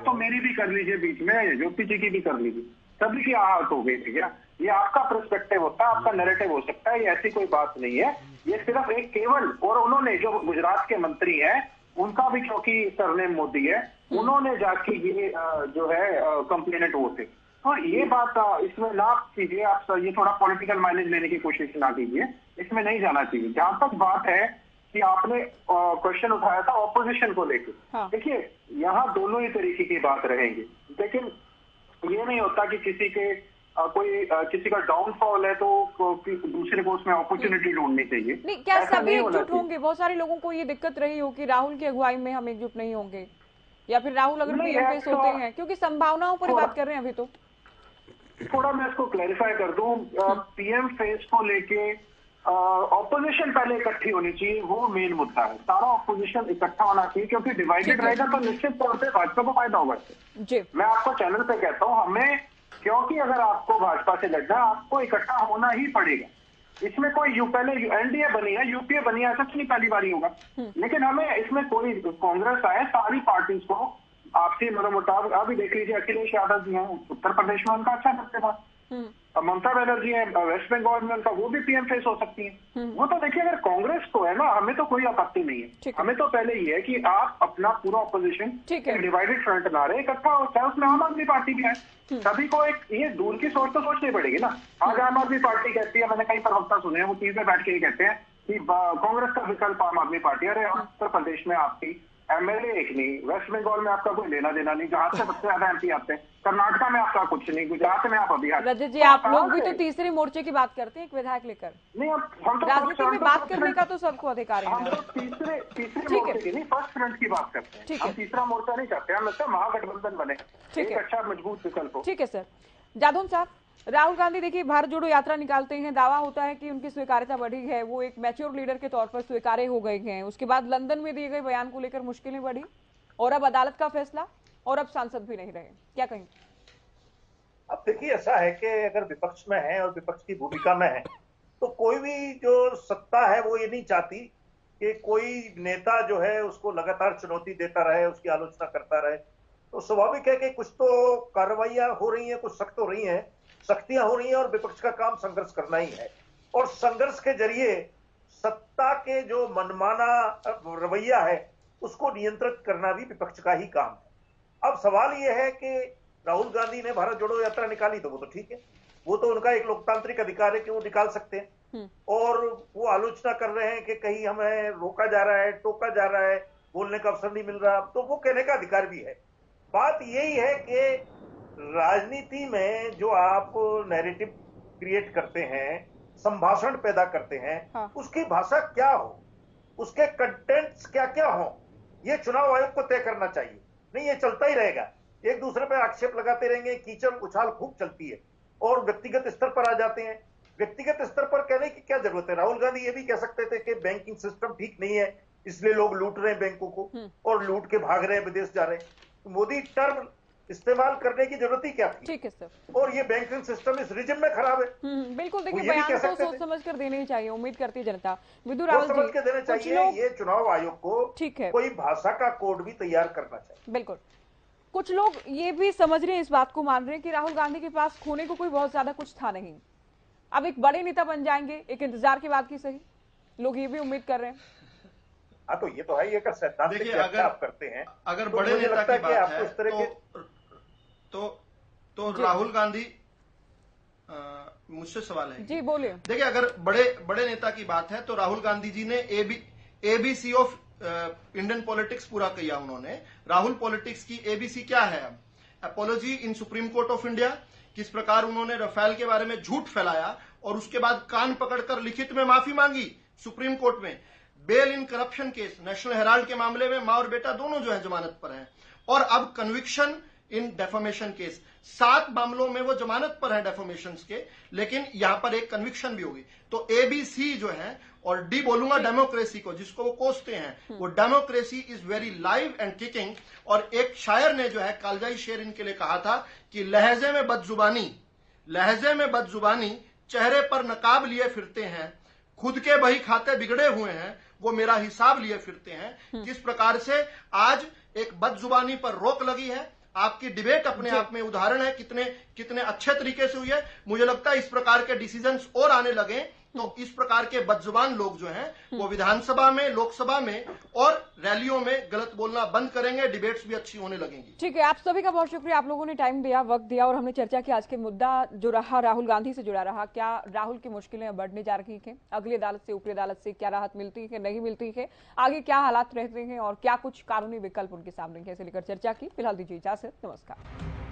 [SPEAKER 11] तो मेरी भी कर लीजिए, बीच में ज्योति जी की भी कर लीजिए, सभी की आहत हो गई थी क्या? ये आपका पर्सपेक्टिव होता है, आपका नैरेटिव हो सकता है, ये ऐसी कोई बात नहीं है। ये सिर्फ एक केवल, और उन्होंने जो गुजरात के मंत्री हैं उनका भी क्योंकि सरनेम मोदी है, उन्होंने जाके ये जो है कंप्लेनेंट वो थे। तो ये बात इसमें ना कीजिए आप, ये थोड़ा पॉलिटिकल माइलेज लेने की कोशिश ना कीजिए, इसमें नहीं जाना चाहिए। जहां तक बात है कि आपने क्वेश्चन उठाया था ऑपोजिशन को लेकर, देखिए यहाँ दोनों ही तरीके की बात रहेंगी, लेकिन ये नहीं होता कि किसी के किसी का डाउनफॉल है तो दूसरे को उसमें अपॉर्चुनिटी ढूंढनी चाहिए।
[SPEAKER 1] नहीं, क्या सभी एकजुट होंगे? बहुत सारे लोगों को ये दिक्कत रही हो कि राहुल की अगुवाई में हम एकजुट नहीं होंगे, या फिर राहुल अगर पीएम फेस होते हैं, क्योंकि संभावनाओं पर बात कर रहे हैं अभी। तो
[SPEAKER 11] थोड़ा मैं इसको क्लैरिफाई कर दूं, पीएम फेस को लेके ऑपोजिशन पहले इकट्ठी होनी चाहिए, वो मेन मुद्दा है। सारा ऑपोजिशन इकट्ठा होना चाहिए, क्योंकि डिवाइडेड रहेगा तो निश्चित तौर पे भाजपा को फायदा होगा।
[SPEAKER 1] जी
[SPEAKER 11] मैं आपको चैनल पे कहता हूँ, हमें, क्योंकि अगर आपको भाजपा से लड़ना आपको इकट्ठा होना ही पड़ेगा। इसमें कोई पहले एनडीए बनी है, यूपीए बनी है, ऐसा नहीं पहली बारी होगा, लेकिन हमें इसमें कोई कांग्रेस आए, सारी पार्टीज को आपसी मनोमुटाव, अभी देख लीजिए अखिलेश यादव जी हैं उत्तर प्रदेश में, उनका अच्छा सकते था, ममता बनर्जी है वेस्ट बंगाल में, उनका वो भी पीएम फेस हो सकती है। वो तो देखिए, अगर कांग्रेस को है ना, हमें तो कोई आपत्ति नहीं है, हमें तो पहले ये है कि आप अपना पूरा ऑपोजिशन डिवाइडेड फ्रंट ना रहे, इकट्ठा होता है, उसमें आम आदमी पार्टी भी है। सभी को एक ये दूर की सोच तो सोचनी पड़ेगी ना। आज आम आदमी पार्टी कहती है, मैंने कई प्रवक्ता सुने हैं, वो टीवी पे बैठ के ये कहते हैं कि कांग्रेस का विकल्प आम आदमी पार्टी। अरे उत्तर प्रदेश में आपकी एमएलए एक नहीं, वेस्ट बंगाल में आपका कोई लेना देना नहीं, जहां से सबसे ज्यादा एमपी आते हैं, कर्नाटका में आपका कुछ नहीं, गुजरात में आप अभी
[SPEAKER 1] रजत जी, आप लोग भी तो तीसरे मोर्चे की बात करते हैं एक विधायक लेकर।
[SPEAKER 11] नहीं, हम तो
[SPEAKER 1] राजनीति में बात करने का तो सबको अधिकार है।
[SPEAKER 11] हम तो तीसरे मोर्चे की नहीं, फर्स्ट फ्रंट की बात करते हैं। हम तीसरा मोर्चा नहीं चाहते, हम लगता है महागठबंधन बने, एक अच्छा मजबूत विकल्प हो।
[SPEAKER 1] ठीक है सर। जादौन साहब, राहुल गांधी देखिए भारत जोड़ो यात्रा निकालते हैं, दावा होता है कि उनकी स्वीकार्यता बढ़ी है, वो एक मैच्योर लीडर के तौर पर स्वीकार्य हो गए हैं। उसके बाद लंदन में दिए गए बयान को लेकर मुश्किलें बढ़ी, और अब अदालत का फैसला, और अब सांसद भी नहीं रहे, क्या कहेंगे?
[SPEAKER 6] अब देखिए, ऐसा है कि अगर विपक्ष में है और विपक्ष की भूमिका में है, तो कोई भी जो सत्ता है वो ये नहीं चाहती कि कोई नेता जो है उसको लगातार चुनौती देता रहे, उसकी आलोचना करता रहे। तो स्वाभाविक है कि कुछ तो कार्रवाइयां हो रही हैं, कुछ सख्त हो रही हैं, सख्तियां हो रही हैं, और विपक्ष का काम संघर्ष करना ही है। और संघर्ष के जरिए सत्ता के जो मनमाना रवैया है उसको नियंत्रित करना भी विपक्ष का ही काम है। अब सवाल यह है कि राहुल गांधी ने भारत जोड़ो यात्रा निकाली, तो वो तो ठीक है, वो तो उनका एक लोकतांत्रिक अधिकार है कि वो निकाल सकते हैं, और वो आलोचना कर रहे हैं कि कहीं हमें रोका जा रहा है, टोका जा रहा है, बोलने का अवसर नहीं मिल रहा, तो वो कहने का अधिकार भी है। बात यही है कि राजनीति में जो आप नैरेटिव क्रिएट करते हैं, संभाषण पैदा करते हैं, उसकी भाषा क्या हो, उसके कंटेंट्स क्या क्या हो, ये चुनाव आयोग को तय करना चाहिए। नहीं, ये चलता ही रहेगा, एक दूसरे पर आक्षेप लगाते रहेंगे, कीचड़ उछाल खूब चलती है, और व्यक्तिगत स्तर पर आ जाते हैं। व्यक्तिगत स्तर पर कहने की क्या जरूरत है? राहुल गांधी ये भी कह सकते थे कि बैंकिंग सिस्टम ठीक नहीं है, इसलिए लोग लूट रहे हैं बैंकों को, और लूट के भाग रहे हैं, विदेश जा रहे हैं। मोदी टर्म इस्तेमाल करने की जरूरत ही क्या थी?
[SPEAKER 1] ठीक है सर।
[SPEAKER 6] और ये बैंकिंग सिस्टम इस रिजिम में खराब है।
[SPEAKER 1] बिल्कुल, देखिए बयान तो सोच समझ कर देने ही चाहिए, उम्मीद करती है जनता। विदु राहुल
[SPEAKER 6] समझ के देने चाहिए। ये चुनाव आयोग को
[SPEAKER 1] ठीक है,
[SPEAKER 6] कोई भाषा का कोड भी तैयार करना चाहिए।
[SPEAKER 1] बिल्कुल। कुछ लोग ये भी समझ रहे हैं, इस बात को मान रहे हैं कि राहुल गांधी के पास खोने को कोई बहुत ज्यादा कुछ था नहीं, अब एक बड़े नेता बन जाएंगे, एक इंतजार की बात की सही, लोग ये भी उम्मीद कर रहे हैं।
[SPEAKER 6] हाँ, तो ये तो है, ये अगर सैद्धांतिक
[SPEAKER 9] अगर
[SPEAKER 6] आप करते हैं,
[SPEAKER 9] अगर तो बड़े नेता की बात है, इस तरह तो राहुल गांधी, मुझसे सवाल है
[SPEAKER 1] जी, बोलिए।
[SPEAKER 9] देखिए, अगर बड़े नेता की बात है तो राहुल गांधी जी ने एबीसी ऑफ इंडियन पॉलिटिक्स पूरा किया उन्होंने। राहुल पॉलिटिक्स की एबीसी क्या है? अब apology in supreme court of India, किस प्रकार उन्होंने रफेल के बारे में झूठ फैलाया और उसके बाद कान पकड़कर लिखित में माफी मांगी सुप्रीम कोर्ट में। Bail in corruption case, National Herald के मामले में मां और बेटा दोनों जो है जमानत पर हैं, और अब कन्विक्शन इन डेफोमेशन केस, 7 मामलों में वो जमानत पर है डेफोमेशन के, लेकिन यहां पर एक कन्विक्शन भी होगी। तो ABC जो है, और डी बोलूंगा डेमोक्रेसी को, जिसको वो कोसते हैं, वो democracy is very live and kicking. और एक शायर ने जो है कालजाई शेर इनके लिए कहा था कि लहजे में बदजुबानी चेहरे पर नकाब लिए फिरते हैं, खुद के बही खाते बिगड़े हुए हैं, वो मेरा हिसाब लिए फिरते हैं। किस प्रकार से आज एक बदजुबानी पर रोक लगी है। आपकी डिबेट अपने आप में उदाहरण है कितने अच्छे तरीके से हुई है। मुझे लगता है इस प्रकार के डिसीजंस और आने लगे तो इस प्रकार के बदजुबान लोग जो हैं वो विधानसभा में, लोकसभा में और रैलियों में गलत बोलना बंद करेंगे, डिबेट्स भी अच्छी होने लगेंगी।
[SPEAKER 1] ठीक है, आप सभी का बहुत शुक्रिया, आप लोगों ने टाइम दिया, वक्त दिया, और हमने चर्चा की। आज के मुद्दा जो रहा राहुल गांधी से जुड़ा रहा। क्या राहुल की मुश्किलें बढ़ने जा रही हैं? अगली अदालत से, ऊपरी अदालत से क्या राहत मिलती है, नहीं मिलती है, आगे क्या हालात रहते हैं और क्या कुछ कानूनी विकल्प उनके सामने है, इसे लेकर चर्चा की। फिलहाल दीजिए इजाजत, नमस्कार।